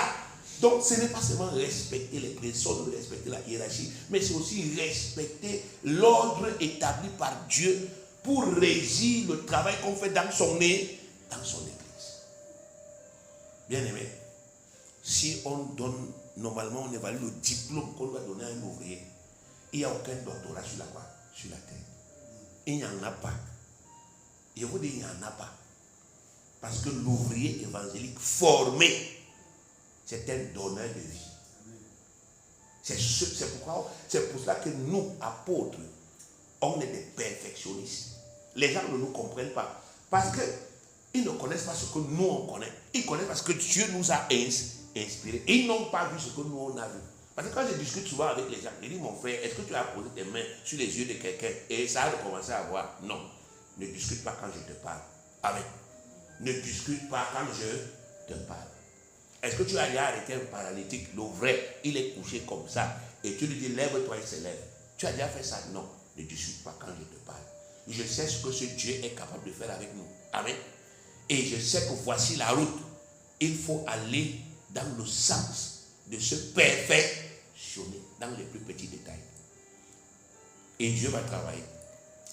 Speaker 1: Donc, ce n'est pas seulement respecter les personnes, respecter la hiérarchie, mais c'est aussi respecter l'ordre établi par Dieu pour régir le travail qu'on fait dans son église. Bien aimé, si on donne normalement, on évalue le diplôme qu'on doit donner à un ouvrier. Il n'y a aucun doctorat sur la quoi? Sur la terre. Il n'y en a pas. Je vous dis, il n'y en a pas. Parce que l'ouvrier évangélique formé, c'est un donneur de vie. C'est pour cela que nous, apôtres, on est des perfectionnistes. Les gens ne nous comprennent pas. Parce qu'ils ne connaissent pas ce que nous, on connaît. Ils connaissent parce que Dieu nous a inspirés. Ils n'ont pas vu ce que nous, on a vu. Parce que quand je discute souvent avec les gens, je dis, mon frère, est-ce que tu as posé tes mains sur les yeux de quelqu'un? Et ça a commencé à voir. Non. Ne discute pas quand je te parle. Amen. Ne discute pas quand je te parle. Est-ce que tu as déjà arrêté un paralytique? Le vrai, il est couché comme ça. Et tu lui dis, lève-toi, il se lève. Tu as déjà fait ça? Non. Ne discute pas quand je te parle. Je sais ce que ce Dieu est capable de faire avec nous. Amen. Et je sais que voici la route. Il faut aller dans le sens de se perfectionner dans les plus petits détails. Et Dieu va travailler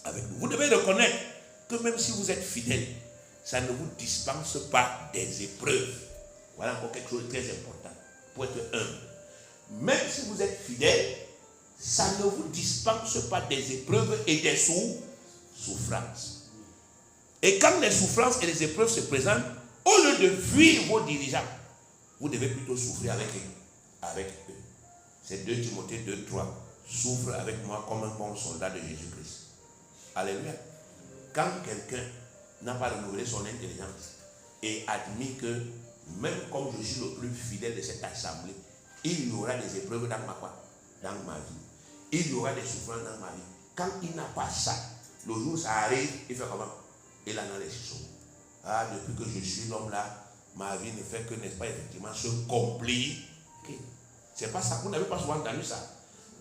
Speaker 1: avec nous. Vous devez reconnaître que même si vous êtes fidèle, ça ne vous dispense pas des épreuves. Voilà encore quelque chose de très important pour être humble. Même si vous êtes fidèle, ça ne vous dispense pas des épreuves et des souffrances. Et quand les souffrances et les épreuves se présentent, au lieu de fuir vos dirigeants, vous devez plutôt souffrir avec eux. C'est 2 Timothée 2, 3. Souffre avec moi comme un bon soldat de Jésus-Christ. Alléluia. Quand quelqu'un n'a pas renouvelé son intelligence et admis que même comme je suis le plus fidèle de cette assemblée, il y aura des épreuves dans ma vie. Il y aura des souffrances dans ma vie. Quand il n'a pas ça, le jour où ça arrive, il fait comment? Il en a les chichons. Ah, depuis que je suis l'homme là, ma vie ne fait que, n'est-ce pas, effectivement, se compliquer. C'est pas ça, vous n'avez pas souvent entendu ça.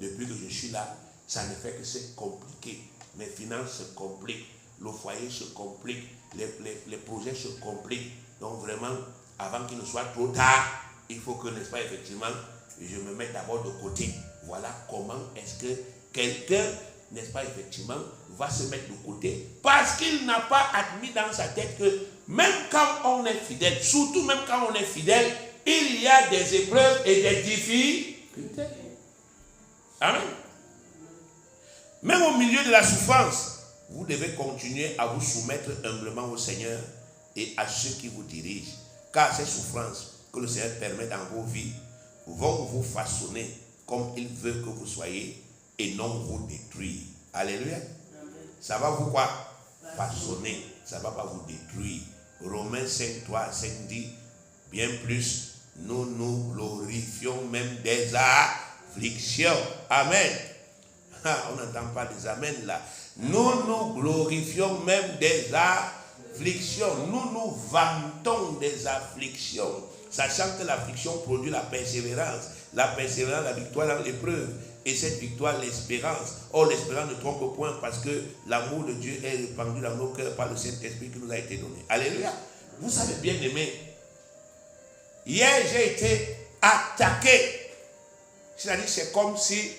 Speaker 1: Depuis que je suis là, ça ne fait que se compliquer. Mes finances se compliquent, le foyer se complique, les projets se compliquent. Donc vraiment, avant qu'il ne soit trop tard, il faut que, n'est-ce pas, effectivement, je me mette d'abord de côté. Voilà comment est-ce que quelqu'un, n'est-ce pas, effectivement, va se mettre de côté parce qu'il n'a pas admis dans sa tête que même quand on est fidèle, surtout même quand on est fidèle, il y a des épreuves et des difficultés. Amen. Même au milieu de la souffrance, vous devez continuer à vous soumettre humblement au Seigneur et à ceux qui vous dirigent. Car ces souffrances que le Seigneur permet dans vos vies vont vous façonner comme il veut que vous soyez et non vous détruire. Alléluia. Ça va vous quoi? Façonner. Ça ne va pas vous détruire. Romains 5, 3, 5 dit, bien plus, nous nous glorifions même des afflictions. Amen. On n'entend pas des amens là. Nous nous glorifions même des afflictions. Nous nous vantons des afflictions. Sachant que l'affliction produit la persévérance. La persévérance, la victoire dans l'épreuve. Et cette victoire, l'espérance. Or, l'espérance ne trompe point parce que l'amour de Dieu est répandu dans nos cœurs par le Saint-Esprit qui nous a été donné. Alléluia. Vous savez bien aimé. Hier, j'ai été attaqué. C'est-à-dire, c'est comme si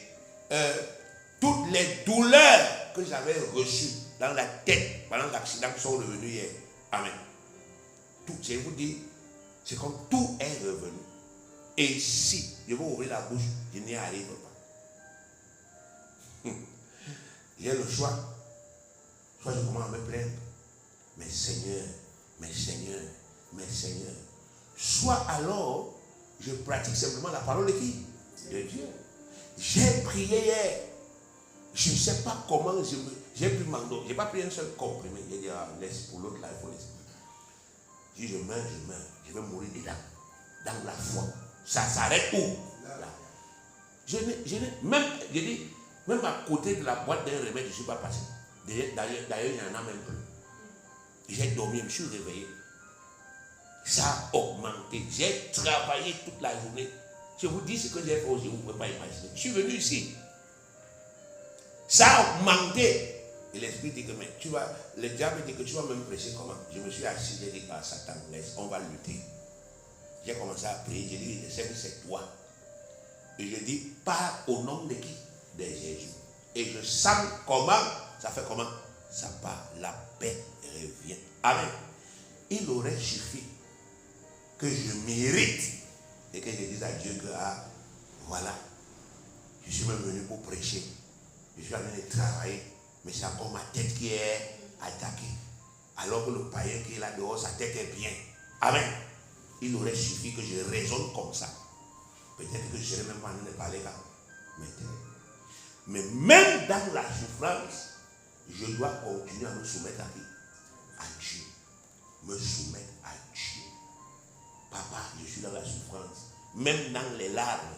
Speaker 1: toutes les douleurs que j'avais reçues dans la tête pendant l'accident sont revenues hier. Amen. Tout, je vous dis, c'est comme tout est revenu. Et si je veux ouvrir la bouche, je n'y arrive pas. J'ai le choix. Soit je commence à me plaindre. Mais Seigneur, mais Seigneur, mais Seigneur. Soit alors, je pratique simplement la parole de qui? De Dieu. J'ai prié hier. Je ne sais pas comment j'ai pris Mando. Je n'ai pas pris un seul comprimé. J'ai dit, ah, laisse pour l'autre là, il faut laisser. Si je meurs, je meurs. Je vais mourir dedans. Dans la foi. Ça s'arrête où? Là. Je dis, même à côté de la boîte d'un remède, je ne suis pas passé. D'ailleurs, il y en a même plus. J'ai dormi, je me suis réveillé. Ça a augmenté. J'ai travaillé toute la journée. Je vous dis ce que j'ai fait aujourd'hui, vous ne pouvez pas imaginer. Je suis venu ici. Ça a augmenté. Et l'esprit dit que, mais tu vas, le diable dit que tu vas même prêcher comment? Je me suis assis, j'ai dit, ah Satan, laisse, on va lutter. J'ai commencé à prier, j'ai dit, je sais que c'est toi. Et je dis, pas au nom de qui? De Jésus. Et je sens comment, ça fait comment? Ça part, la paix revient. Amen. Il aurait suffi que je mérite et que je dise à Dieu que Voilà. Je suis même venu pour prêcher. Je suis en train de travailler. Mais c'est encore ma tête qui est attaquée. Alors que le païen qui est là dehors, sa tête est bien. Amen. Il aurait suffi que je raisonne comme ça. Peut-être que je ne serais même pas en train de parler là. Mais même dans la souffrance, je dois continuer à me soumettre à qui? À Dieu. Me soumettre à Dieu. Papa, je suis dans la souffrance. Même dans les larmes,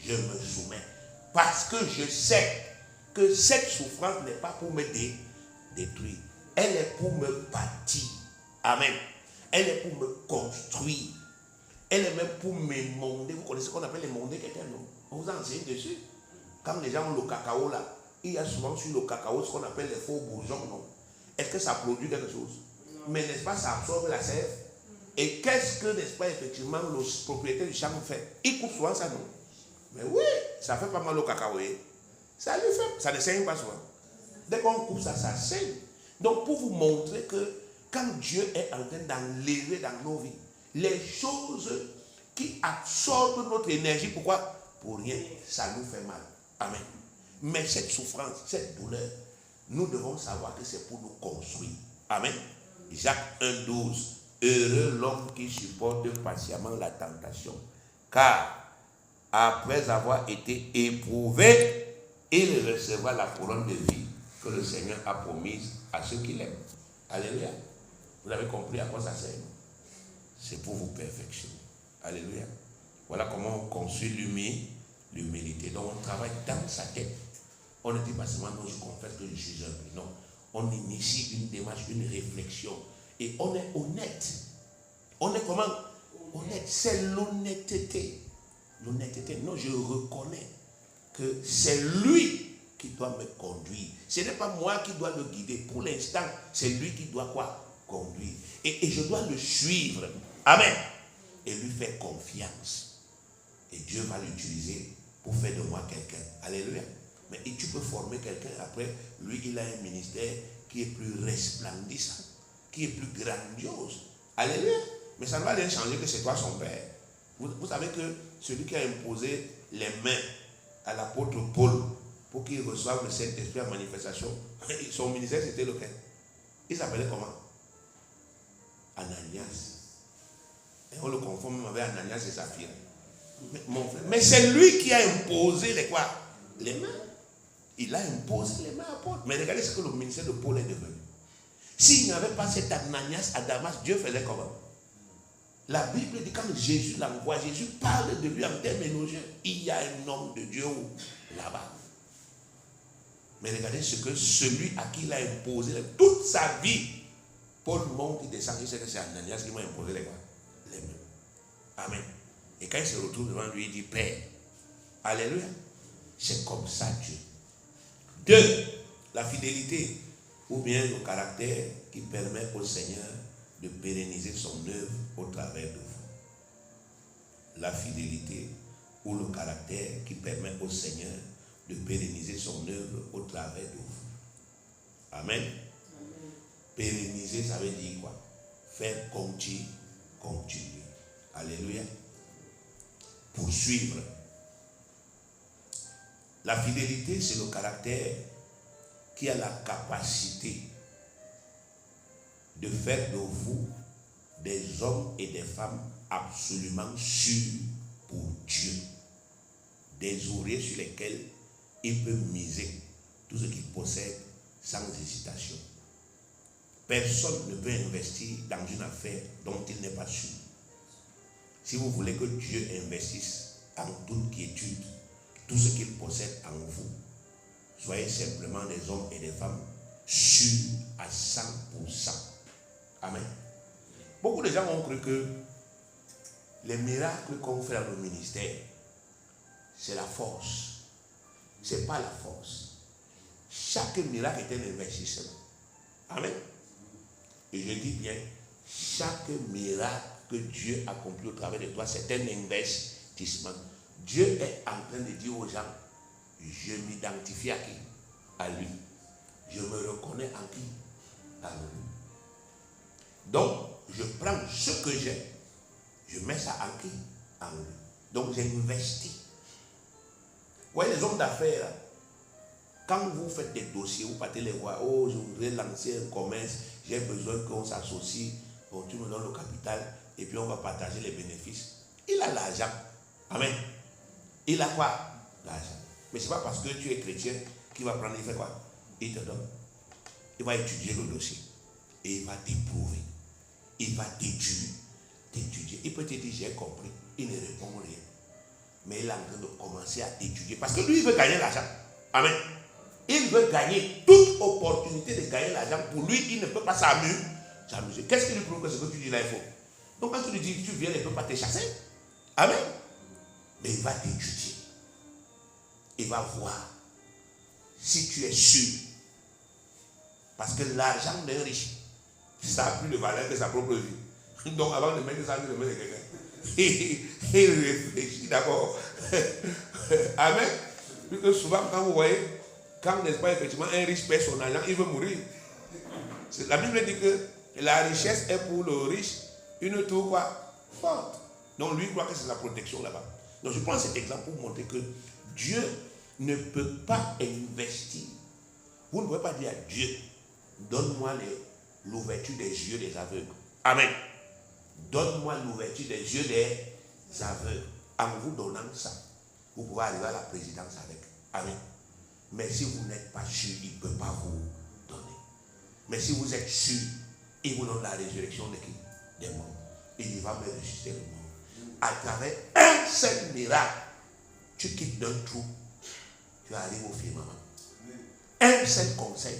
Speaker 1: je me soumets. Parce que je sais que cette souffrance n'est pas pour me détruire. Elle est pour me bâtir. Amen. Elle est pour me construire. Elle est même pour m'émonder. Vous connaissez ce qu'on appelle l'émonder quelqu'un, non? On vous enseigne dessus. Quand les gens ont le cacao là, il y a souvent sur le cacao ce qu'on appelle les faux bourgeons, non? Est-ce que ça produit quelque chose? Non. Mais n'est-ce pas, ça absorbe la sève? Et qu'est-ce que, n'est-ce pas, effectivement, le propriétaire du champ fait? Il coupe souvent ça, non? Mais oui, ça fait pas mal au cacao. Ça lui fait, ça ne saigne pas souvent. Dès qu'on coupe ça, ça saigne. Donc, pour vous montrer que quand Dieu est en train d'enlever dans nos vies les choses qui absorbent notre énergie, pourquoi? Pour rien, ça nous fait mal. Amen. Mais cette souffrance, cette douleur, nous devons savoir que c'est pour nous construire. Amen. Jacques 1,12. Heureux l'homme qui supporte patiemment la tentation, car après avoir été éprouvé, il recevra la couronne de vie que le Seigneur a promise à ceux qui l'aiment. Alléluia. Vous avez compris à quoi ça sert? C'est pour vous perfectionner. Alléluia. Voilà comment on construit l'humilité. Donc on travaille dans sa tête. On ne dit pas seulement non, je confesse que je suis humble. Non. On initie une démarche, une réflexion. Et on est honnête. On est comment? Honnête. C'est l'honnêteté. L'honnêteté. Non, je reconnais que c'est lui qui doit me conduire. Ce n'est pas moi qui dois le guider. Pour l'instant, c'est lui qui doit quoi? Conduire. Et je dois le suivre. Amen. Et lui faire confiance. Et Dieu va l'utiliser pour faire de moi quelqu'un. Alléluia. Mais et tu peux former quelqu'un après, lui il a un ministère qui est plus resplendissant, qui est plus grandiose. Alléluia. Mais ça ne va rien changer que c'est toi son père. Vous savez que celui qui a imposé les mains à l'apôtre Paul pour qu'il reçoive le Saint-Esprit en manifestation, son ministère c'était lequel? Il s'appelait comment? Ananias. Et on le confond même avec Ananias et Saphira. Mais c'est lui qui a imposé les quoi? Les mains. Il a imposé les mains à Paul. Mais regardez ce que le ministère de Paul est devenu. S'il n'y avait pas cet Ananias à Damas, Dieu faisait comment? La Bible dit quand Jésus l'envoie, Jésus parle de lui en termes élogieux. Il y a un homme de Dieu là-bas. Mais regardez ce que celui à qui il a imposé toute sa vie, Paul monte, il descend, il sait que c'est Ananias qui m'a imposé les mains. Amen. Et quand il se retrouve devant lui, il dit Père. Alléluia. C'est comme ça Dieu. 2. La fidélité ou bien le caractère qui permet au Seigneur de pérenniser son œuvre au travers de vous. La fidélité ou le caractère qui permet au Seigneur de pérenniser son œuvre au travers de vous. Amen. Amen. Pérenniser, ça veut dire quoi? Faire continuer. Alléluia. Poursuivre. La fidélité, c'est le caractère qui a la capacité de faire de vous des hommes et des femmes absolument sûrs pour Dieu. Des ouvriers sur lesquels il peut miser tout ce qu'il possède sans hésitation. Personne ne peut investir dans une affaire dont il n'est pas sûr. Si vous voulez que Dieu investisse en toute quiétude tout ce qu'il possède en vous, soyez simplement des hommes et des femmes sûrs à 100%. Amen. Beaucoup de gens ont cru que les miracles qu'on fait dans le ministère, c'est la force. Ce n'est pas la force. Chaque miracle est un investissement. Amen. Et je dis bien, chaque miracle que Dieu accomplit au travers de toi, c'est un investissement. Dieu est en train de dire aux gens, je m'identifie à qui? À lui. Je me reconnais en qui? À lui. Donc, je prends ce que j'ai, je mets ça en qui? En lui. Donc, j'investis. voyez les hommes d'affaires, quand vous faites des dossiers, vous partez les voir, oh, je voudrais lancer un commerce, j'ai besoin qu'on s'associe, bon, tu me donnes le capital, et puis on va partager les bénéfices. Il a l'argent. Amen. Il a quoi? L'argent. Mais ce n'est pas parce que tu es chrétien qu'il va prendre, il fait quoi? Il te donne. Il va étudier le dossier. Et il va t'éprouver. Il va t'étudier. Il peut te dire, j'ai compris. Il ne répond rien. Mais il est en train de commencer à t'étudier. Parce que lui, il veut gagner l'argent. Amen. Il veut gagner toute opportunité de gagner l'argent. Pour lui, il ne peut pas s'amuser. Qu'est-ce qui lui prouve que ce que tu dis là est faux? Donc quand tu lui dis, tu viens, il ne peut pas te chasser. Amen. Mais il va t'étudier. Il va voir si tu es sûr. Parce que l'argent d'un riche, ça a plus de valeur que sa propre vie. Donc avant de mettre ça, il le met de quelqu'un. Il réfléchit d'abord. Amen. Parce que souvent, quand vous voyez, quand n'est-ce pas effectivement un riche perd son argent, il veut mourir. La Bible dit que la richesse est pour le riche une tour quoi? Forte. Donc lui croit que c'est la protection là-bas. Donc je prends cet exemple pour montrer que Dieu ne peut pas investir. Vous ne pouvez pas dire à Dieu, donne-moi l'ouverture des yeux des aveugles. Amen. Donne-moi l'ouverture des yeux des aveugles. En vous donnant ça, vous pouvez arriver à la présidence avec. Amen. Mais si vous n'êtes pas sûr, il ne peut pas vous donner. Mais si vous êtes sûr, il vous donne la résurrection des morts. Il va me ressusciter le mort. À travers un seul miracle, tu quittes d'un trou, tu arrives au firmament. Un seul conseil.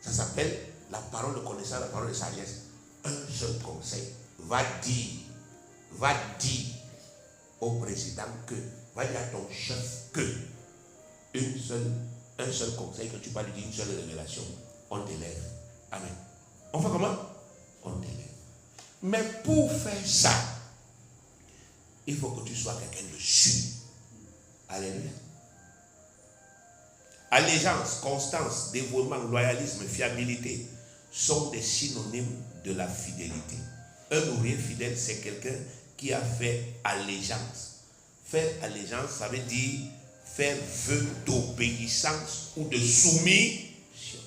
Speaker 1: Ça s'appelle la parole de connaissance, la parole de sagesse. Un seul conseil. Va dire au président que, va dire à ton chef que, un seul conseil que tu vas lui dire, une seule révélation, on t'élève. Amen. On fait comment? On t'élève. Mais pour faire ça, il faut que tu sois quelqu'un de sûr. Alléluia. Allégeance, constance, dévouement, loyalisme, fiabilité sont des synonymes de la fidélité. Un ouvrier fidèle, c'est quelqu'un qui a fait allégeance. Faire allégeance, ça veut dire faire vœu d'obéissance ou de soumission.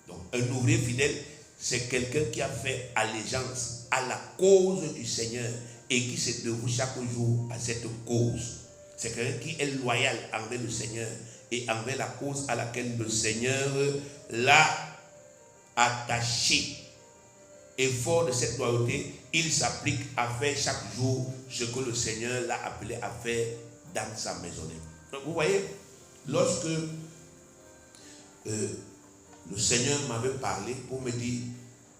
Speaker 1: Donc, un ouvrier fidèle, c'est quelqu'un qui a fait allégeance à la cause du Seigneur et qui se dévoue chaque jour à cette cause. C'est quelqu'un qui est loyal envers le Seigneur et envers la cause à laquelle le Seigneur l'a attaché. Et fort de cette loyauté, il s'applique à faire chaque jour ce que le Seigneur l'a appelé à faire dans sa maisonnée. Donc vous voyez, lorsque le Seigneur m'avait parlé pour me dire,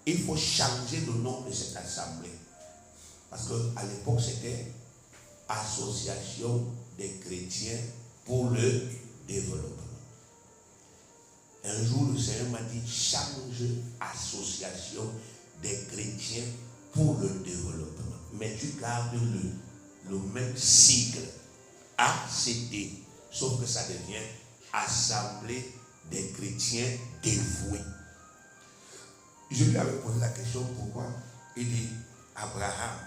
Speaker 1: il faut changer le nom de cette assemblée. Parce qu'à l'époque, c'était Association des chrétiens pour le développement. Un jour, le Seigneur m'a dit, change Association des chrétiens pour le développement. Mais tu gardes le même sigle, ACD, sauf que ça devient Assemblée des chrétiens dévoués. Je lui avais posé la question, pourquoi? Il dit, Abraham,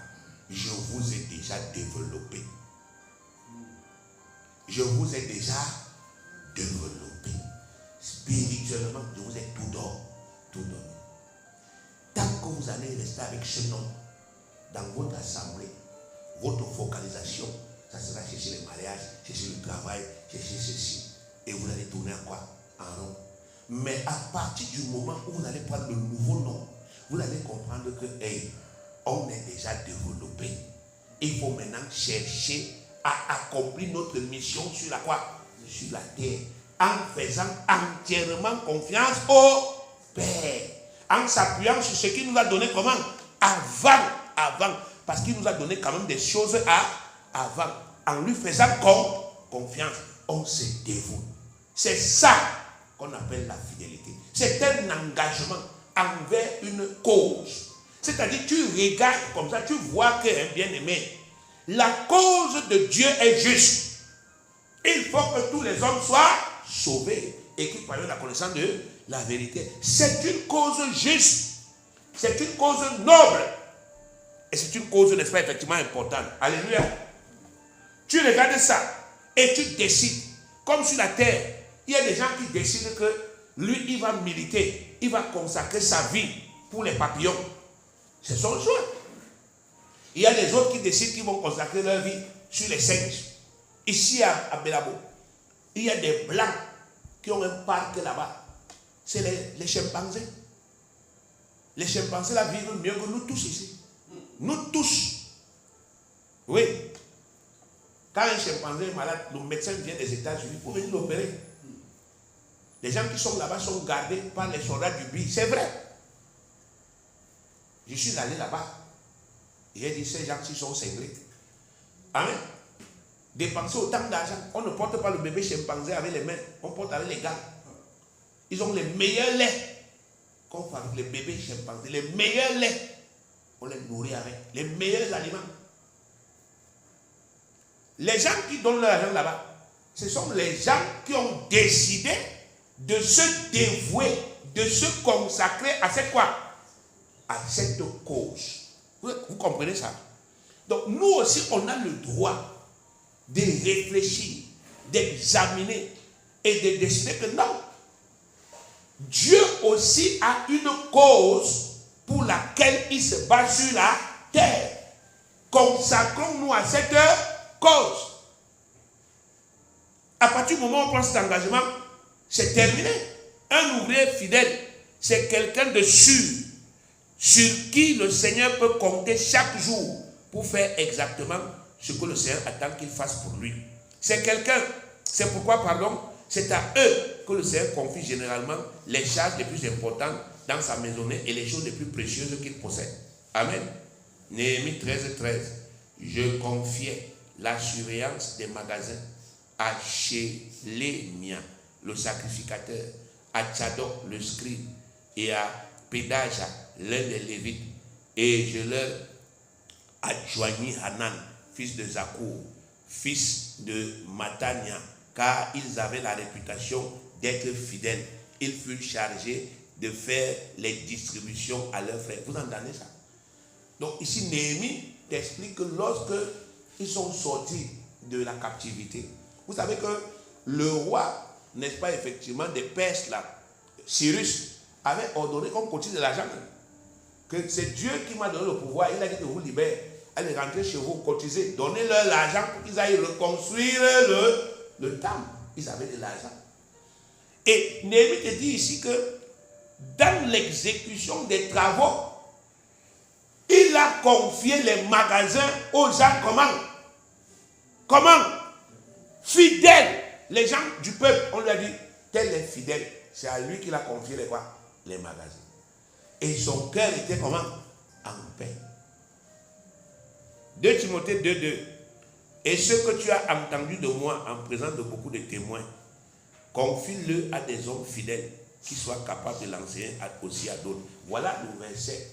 Speaker 1: je vous ai déjà développé. Je vous ai déjà développé. Spirituellement, je vous ai tout donné. Tant que vous allez rester avec ce nom dans votre assemblée, votre focalisation, ça sera chercher les mariages, chercher le travail, chercher ceci. Et vous allez tourner à quoi? En rond. Mais à partir du moment où vous allez prendre le nouveau nom, vous allez comprendre que, hey, on est déjà développé. Il faut maintenant chercher à accomplir notre mission sur la quoi? Sur la terre. En faisant entièrement confiance au Père. En s'appuyant sur ce qu'il nous a donné comment? Avant. Parce qu'il nous a donné quand même des choses avant. En lui faisant confiance, on se dévoue. C'est ça qu'on appelle la fidélité. C'est un engagement envers une cause. C'est-à-dire, tu regardes comme ça, tu vois que, bien-aimé, la cause de Dieu est juste. Il faut que tous les hommes soient sauvés et qu'ils parviennent à la connaissance de la vérité. C'est une cause juste. C'est une cause noble. Et c'est une cause, n'est-ce pas, effectivement importante. Alléluia. Tu regardes ça. et tu décides, comme sur la terre, il y a des gens qui décident que lui, il va militer, il va consacrer sa vie pour les papillons. C'est son choix. Il y a des autres qui décident qu'ils vont consacrer leur vie sur les singes. Ici à Belabo, il y a des blancs qui ont un parc là-bas. C'est les chimpanzés. Les chimpanzés là vivent mieux que nous tous ici. Nous tous. Oui. Quand un chimpanzé est malade, le médecin vient des États-Unis pour venir l'opérer. Les gens qui sont là-bas sont gardés par les soldats du BI. C'est vrai. Je suis allé là-bas. J'ai dit, ces gens-ci sont cinglés. Amen. Dépenser autant d'argent. On ne porte pas le bébé chimpanzé avec les mains. On porte avec les gants. Ils ont les meilleurs laits. Qu'on fabrique les bébés chimpanzés. Les meilleurs laits. On les nourrit avec. Les meilleurs aliments. Les gens qui donnent leur argent là-bas, ce sont les gens qui ont décidé de se dévouer, de se consacrer à cette quoi? À cette cause. Vous comprenez ça? Donc nous aussi, on a le droit de réfléchir, d'examiner et de décider que non. Dieu aussi a une cause pour laquelle il se bat sur la terre. Consacrons-nous à cette cause. À partir du moment où on prend cet engagement, c'est terminé. Un ouvrier fidèle, c'est quelqu'un de sûr, sur qui le Seigneur peut compter chaque jour pour faire exactement ce que le Seigneur attend qu'il fasse pour lui. C'est quelqu'un, c'est pourquoi, c'est à eux que le Seigneur confie généralement les charges les plus importantes dans sa maisonnée et les choses les plus précieuses qu'il possède. Amen. Néhémie 13, 13. Je confiais la surveillance des magasins à Chélémia, le sacrificateur, à Tchadok, le scribe, et à Pédaja, l'un des Lévites, et je leur adjoignis Hanan, fils de Zakour, fils de Matania, car ils avaient la réputation d'être fidèles. Ils furent chargés de faire les distributions à leurs frères. Vous entendez ça? Donc ici, Néhémie t'explique que lorsque ils sont sortis de la captivité, vous savez que le roi, n'est-ce pas, effectivement, des Perses là, Cyrus, avait ordonné qu'on cotise de l'argent. Que c'est Dieu qui m'a donné le pouvoir. Il a dit de vous libérer. Allez rentrer chez vous, cotiser, donnez-leur l'argent pour qu'ils aillent reconstruire le temple. Ils avaient de l'argent. Et Néhémie te dit ici que dans l'exécution des travaux, il a confié les magasins aux gens comment? Comment? Fidèles. Les gens du peuple, on lui a dit, tel est fidèle. C'est à lui qu'il a confié les quoi? Les magasins. Et son cœur était comment? En paix. 2 Timothée 2:2. Et ce que tu as entendu de moi en présence de beaucoup de témoins, confie-le à des hommes fidèles qui soient capables de l'enseigner aussi à d'autres. Voilà le verset.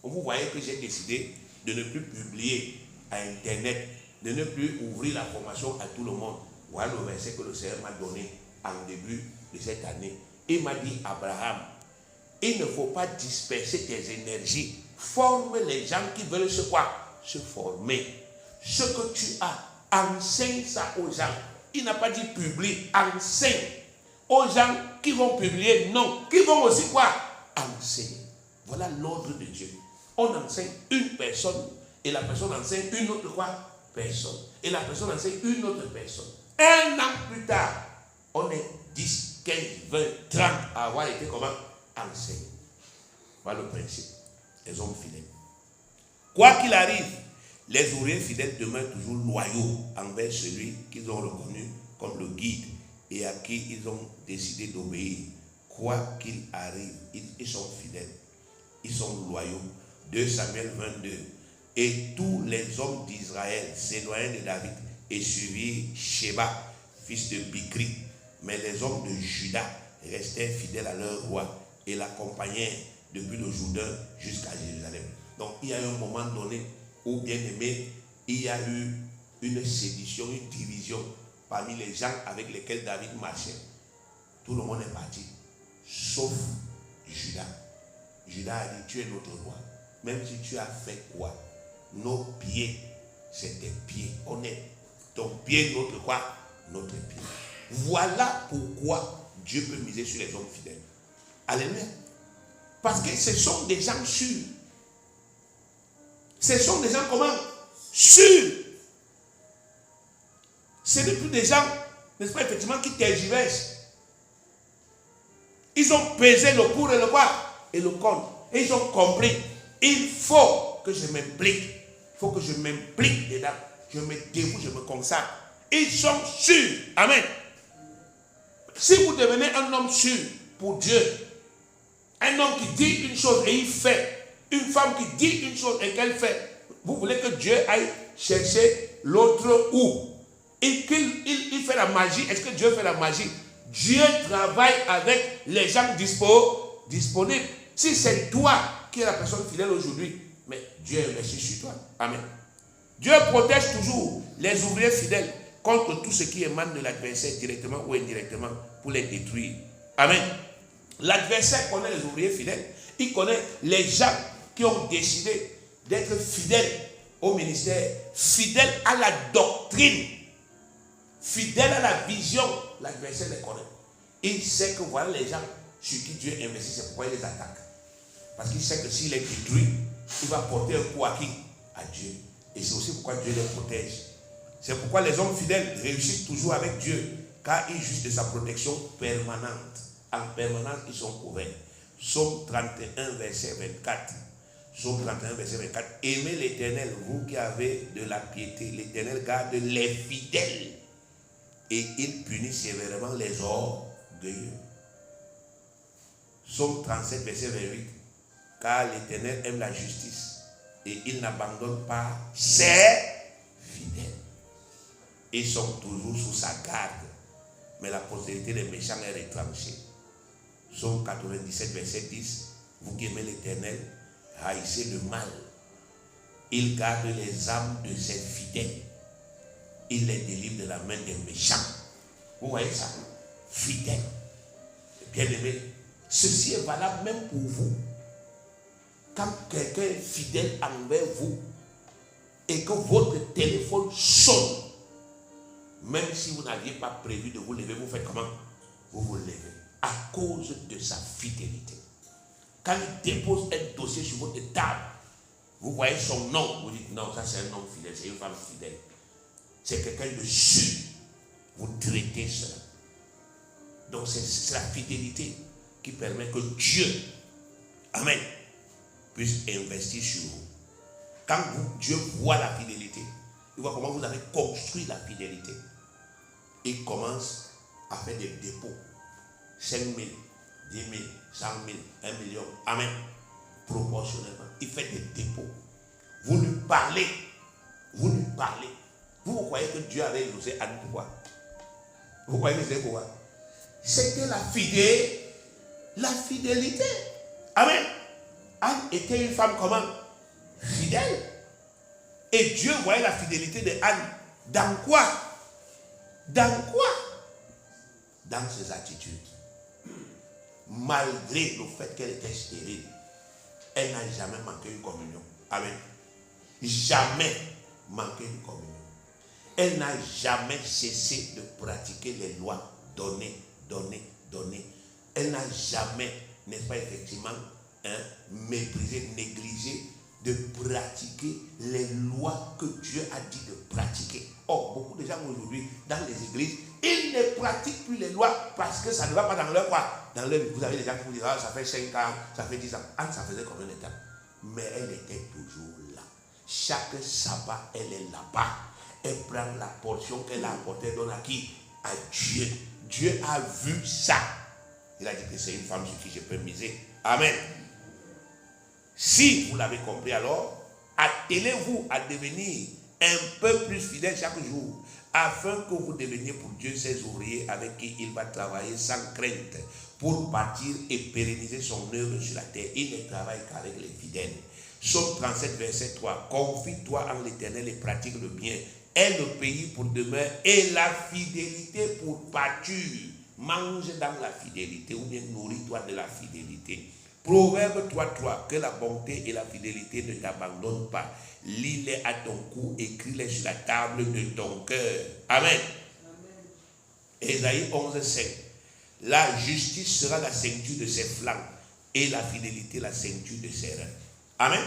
Speaker 1: Vous voyez que j'ai décidé de ne plus publier à Internet, de ne plus ouvrir la formation à tout le monde. Voilà le verset que le Seigneur m'a donné en début de cette année. Il m'a dit, Abraham, il ne faut pas disperser tes énergies. Forme les gens qui veulent se quoi? Se former. Ce que tu as, enseigne ça aux gens. Il n'a pas dit publie, enseigne. Aux gens qui vont publier, non. Qui vont aussi quoi? Enseigner. Voilà l'ordre de Dieu. On enseigne une personne et la personne enseigne une autre quoi? Personne. Et la personne enseigne une autre personne. 1 an plus tard, on est 10, 15, 20, 30 à avoir été comment? Enseigné. Voilà le principe. Les hommes fidèles. Quoi qu'il arrive, les ouvriers fidèles demeurent toujours loyaux envers celui qu'ils ont reconnu comme le guide et à qui ils ont décidé d'obéir. Quoi qu'il arrive, ils sont fidèles. Ils sont loyaux. 2 Samuel 22. Et tous les hommes d'Israël s'éloignèrent de David et suivirent Sheba, fils de Bikri. Mais les hommes de Juda restèrent fidèles à leur roi et l'accompagnèrent depuis le Jourdain jusqu'à Jérusalem. Donc il y a eu un moment donné où, bien aimé, il y a eu une sédition, une division parmi les gens avec lesquels David marchait. Tout le monde est parti, sauf Juda. Juda a dit, tu es notre roi. Même si tu as fait quoi? Nos pieds, c'est tes pieds. On est ton pied, notre quoi? notre pied. Voilà pourquoi Dieu peut miser sur les hommes fidèles. Alléluia. Parce que ce sont des gens sûrs. Ce sont des gens comment? Sûrs. Ce n'est plus des gens, n'est-ce pas, effectivement, qui tergiversent. Ils ont pesé le pour et le quoi? Et le contre. Et ils ont compris. Il faut que je m'implique. Il faut que je m'implique dedans. Je me dévoue, je me consacre. Ils sont sûrs. Amen. Si vous devenez un homme sûr pour Dieu, un homme qui dit une chose et il fait, une femme qui dit une chose et qu'elle fait, vous voulez que Dieu aille chercher l'autre où? Et qu'il fait la magie. Est-ce que Dieu fait la magie? Dieu travaille avec les gens disponibles. Si c'est toi qui es la personne fidèle aujourd'hui, mais Dieu investit sur toi. Amen. Dieu protège toujours les ouvriers fidèles contre tout ce qui émane de l'adversaire directement ou indirectement pour les détruire. Amen. L'adversaire connaît les ouvriers fidèles. Il connaît les gens qui ont décidé d'être fidèles au ministère, fidèles à la doctrine, fidèles à la vision. L'adversaire les connaît. Il sait que voilà les gens sur qui Dieu investit, c'est pourquoi il les attaque. Parce qu'il sait que s'il est détruit, il va porter un coup à qui? À Dieu. Et c'est aussi pourquoi Dieu les protège. C'est pourquoi les hommes fidèles réussissent toujours avec Dieu, car ils jouissent de sa protection permanente. En permanence, ils sont couverts. Psaume 31, verset 24. Psaume 31, verset 24. Aimez l'Éternel, vous qui avez de la piété. L'Éternel garde les fidèles et il punit sévèrement les orgueilleux. Psaume 37, verset 28. Car l'Éternel aime la justice et il n'abandonne pas ses fidèles. Ils sont toujours sous sa garde, mais la postérité des méchants est retranchée. Psaume 97, verset 10. Vous qui aimez l'Éternel, haïssez le mal. Il garde les âmes de ses fidèles. Il les délivre de la main des méchants. Vous voyez ça? Fidèles. Bien-aimés, ceci est valable même pour vous. Quand quelqu'un est fidèle envers vous et que votre téléphone sonne, même si vous n'aviez pas prévu de vous lever, vous faites comment? Vous vous levez à cause de sa fidélité. Quand il dépose un dossier sur votre table, vous voyez son nom, vous dites non, ça c'est un homme fidèle, c'est une femme fidèle. C'est quelqu'un de sûr. Vous traitez cela. Donc c'est la fidélité qui permet que Dieu, amen, puisse investir sur vous. Quand Dieu voit la fidélité, il voit comment vous avez construit la fidélité. Il commence à faire des dépôts. 5 000, 10 000, 100 000, 1 million. Amen. Proportionnellement. Il fait des dépôts. Vous lui parlez. Vous lui parlez. Vous croyez que Dieu avait exaucé Anne pourquoi? Vous croyez que c'est pourquoi? C'était la fidélité. Amen. Anne était une femme comment? Fidèle. Et Dieu voyait la fidélité de Anne. Dans quoi? Dans quoi? Dans ses attitudes. Malgré le fait qu'elle était stérile, elle n'a jamais manqué une communion. Amen. Jamais manqué une communion. Elle n'a jamais cessé de pratiquer les lois. Donner. Elle n'a jamais, n'est-ce pas effectivement, méprisé, négligé de pratiquer les lois que Dieu a dit de pratiquer. Or, beaucoup de gens aujourd'hui, dans les églises, ils ne pratiquent plus les lois parce que ça ne va pas dans leur quoi. Dans leur, vous avez des gens qui vous disent, ah, ça fait 5 ans, ça fait 10 ans. Anne, ça faisait combien de temps? Mais elle était toujours là. Chaque sabbat, elle est là-bas. Elle prend la portion qu'elle a apportée, donne à qui? À Dieu. Dieu a vu ça. Il a dit que c'est une femme sur qui je peux miser. Amen. Si vous l'avez compris alors, attelez-vous à devenir un peu plus fidèle chaque jour, afin que vous deveniez pour Dieu ses ouvriers avec qui il va travailler sans crainte pour bâtir et pérenniser son œuvre sur la terre. Il ne travaille qu'avec les fidèles. Psaume 37, verset 3. Confie-toi en l'Éternel et pratique le bien. Aie le pays pour demeure et la fidélité pour pâture. Mange dans la fidélité ou bien nourris-toi de la fidélité. Proverbe 3, que la bonté et la fidélité ne t'abandonnent pas. Lis-les à ton cou, écris-les sur la table de ton cœur. Amen. Ésaïe 11, 5. La justice sera la ceinture de ses flancs et la fidélité la ceinture de ses reins. Amen.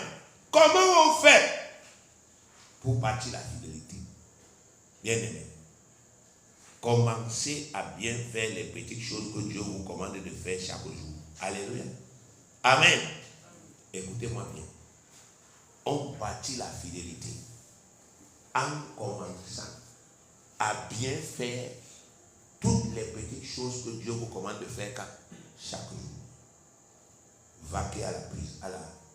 Speaker 1: Comment on fait pour bâtir la fidélité? Bien aimé, commencez à bien faire les petites choses que Dieu vous commande de faire chaque jour. Alléluia. Amen. Écoutez-moi bien. On bâtit la fidélité en commençant à bien faire toutes les petites choses que Dieu vous commande de faire chaque jour. Vaquer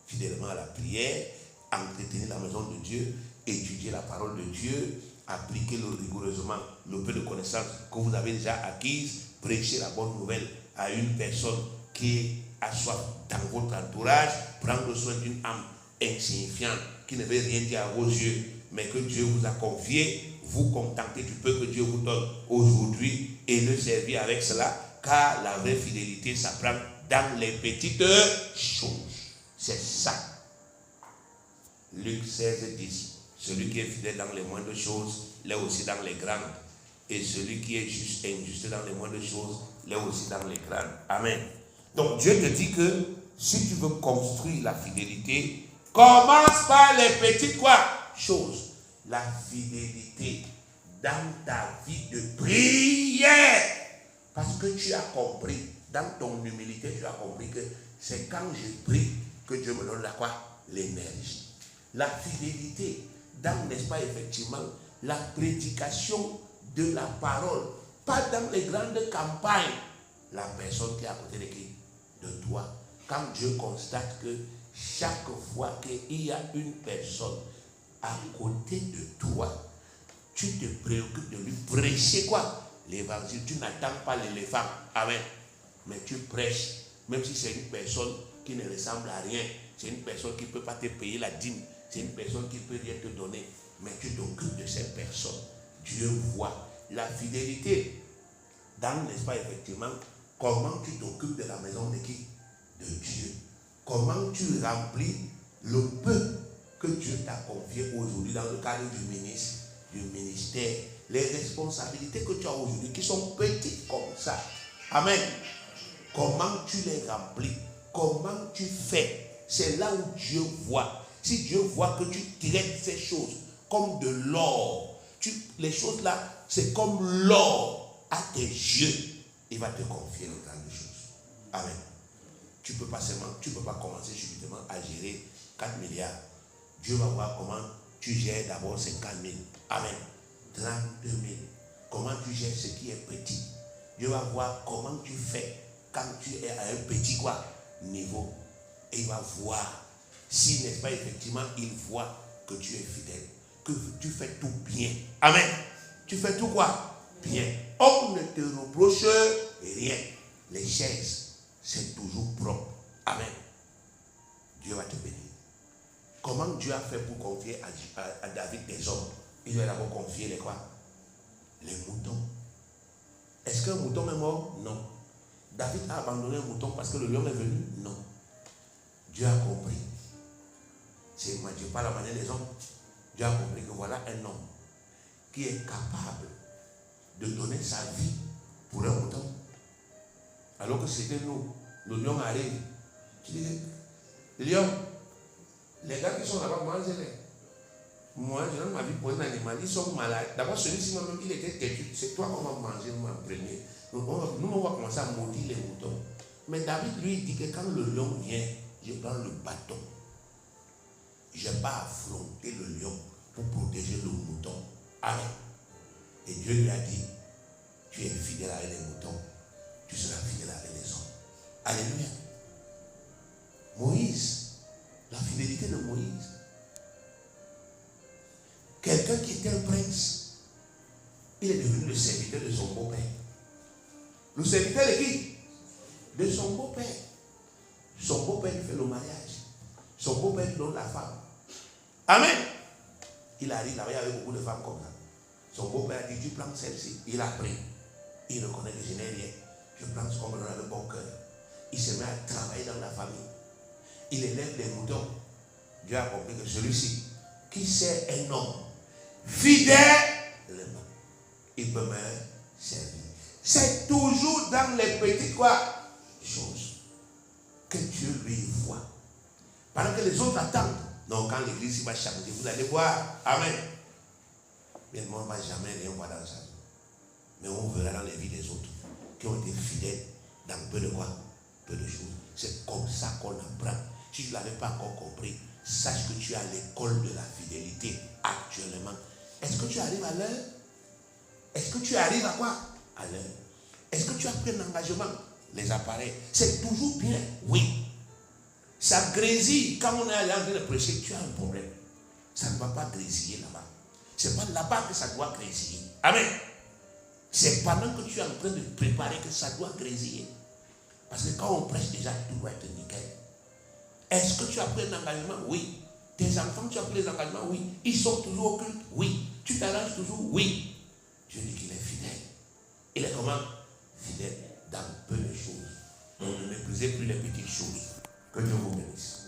Speaker 1: fidèlement à la prière, entretenir la maison de Dieu, étudier la parole de Dieu, appliquer rigoureusement le peu de connaissances que vous avez déjà acquises, prêcher la bonne nouvelle à une personne qui a soif dans votre entourage, prendre soin d'une âme insignifiante qui ne veut rien dire à vos yeux, mais que Dieu vous a confié, vous contenter du peu que Dieu vous donne aujourd'hui et le servir avec cela, car la vraie fidélité s'apprend dans les petites choses. C'est ça. Luc 16, 10. Celui qui est fidèle dans les moindres choses, l'est aussi dans les grandes. Et celui qui est juste et injuste dans les moindres choses, l'est aussi dans les grandes. Amen. Donc Dieu te dit que si tu veux construire la fidélité, commence par les petites choses. La fidélité dans ta vie de prière. Parce que tu as compris, dans ton humilité, tu as compris que c'est quand je prie que Dieu me donne l'énergie. La fidélité dans, n'est-ce pas, effectivement, la prédication de la parole. Pas dans les grandes campagnes. La personne qui est à côté de toi. Quand Dieu constate que chaque fois qu'il y a une personne à côté de toi, tu te préoccupes de lui prêcher l'évangile. Tu n'attends pas l'éléphant. Amen. Mais tu prêches. Même si c'est une personne qui ne ressemble à rien. C'est une personne qui ne peut pas te payer la dîme. C'est une personne qui ne peut rien te donner. Mais tu t'occupes de cette personne. Dieu voit la fidélité. Dans, n'est-ce pas, effectivement, comment tu t'occupes de la maison de qui? De Dieu. Comment tu remplis le peu que Dieu t'a confié aujourd'hui dans le cadre du ministère. Les responsabilités que tu as aujourd'hui qui sont petites comme ça. Amen. Comment tu les remplis? Comment tu fais? C'est là où Dieu voit. Si Dieu voit que tu traites ces choses comme de l'or, les choses là, c'est comme l'or à tes yeux, il va te confier les grandes choses. Amen. Tu ne peux pas commencer subitement à gérer 4 milliards. Dieu va voir comment tu gères d'abord 50 000. Amen. 32 000. Comment tu gères ce qui est petit. Dieu va voir comment tu fais quand tu es à un petit niveau. Et il va voir si, n'est-ce pas, effectivement, il voit que tu es fidèle, que tu fais tout bien. Amen. Tu fais tout bien. On ne te reproche rien. Les chaises, c'est toujours propre. Amen. Dieu va te bénir. Comment Dieu a fait pour confier à David des hommes? Il lui a d'abord confié les moutons. Est-ce qu'un mouton est mort? Non. David a abandonné un mouton parce que le lion est venu? Non. Dieu a compris. Dieu parle à la manière des hommes. Dieu a compris que voilà un homme qui est capable de donner sa vie pour un mouton. Alors que c'était nous, le lion arrive. Tu dis, lion, les gars qui sont là-bas, mangez-les. Moi, je donne ma vie pour un animal, ils sont malades. D'abord, celui-ci même, il était têtu. C'est toi qu'on va manger, nous, en premier. Nous, on va commencer à maudire les moutons. Mais David, lui, dit que quand le lion vient, je prends le bâton. Je n'ai pas affronter le lion pour protéger le mouton. Amen. Et Dieu lui a dit, tu es fidèle avec les moutons, tu seras fidèle avec les hommes. Alléluia. Moïse, la fidélité de Moïse. Quelqu'un qui était un prince, il est devenu le serviteur de son beau-père. Le serviteur de qui? De son beau-père. Son beau-père lui fait le mariage. Son beau-père lui donne la femme. Amen. Il arrive là-bas, il y avait beaucoup de femmes comme ça. Son beau-père a dit, tu prends celle-ci. Il a pris. Il reconnaît que je n'ai rien. Je prends ce qu'on me donne avec bon cœur. Il se met à travailler dans la famille. Il élève les moutons. Dieu a compris que celui-ci, qui sert un homme fidèle, il peut me servir. C'est toujours dans les petites choses que Dieu lui voit. Pendant que les autres attendent. Donc quand l'église va changer, vous allez voir. Amen. Mais on ne va jamais rien voir dans sa vie. Mais on verra dans les vies des autres qui ont été fidèles dans peu de quoi? Peu de choses. C'est comme ça qu'on apprend. Si tu ne l'avais pas encore compris, sache que tu es à l'école de la fidélité actuellement. Est-ce que tu arrives à l'heure? Est-ce que tu arrives à quoi? À l'heure. Est-ce que tu as pris un engagement? Les appareils. C'est toujours bien, oui. Ça grésille. Quand on est allé en train de prêcher, tu as un problème. Ça ne va pas grésiller là-bas. C'est pas là-bas que ça doit grésiller. Amen. C'est pendant que tu es en train de préparer que ça doit grésiller. Parce que quand on prêche déjà, tout doit être nickel. Est-ce que tu as pris un engagement? Oui. Tes enfants, tu as pris les engagements? Oui. Ils sont toujours au culte? Oui. Tu t'arranges toujours? Oui. Dieu dit qu'il est fidèle. Il est comment? Fidèle dans peu de choses. Donc ne méprisez plus les petites choses. Que Dieu vous bénisse.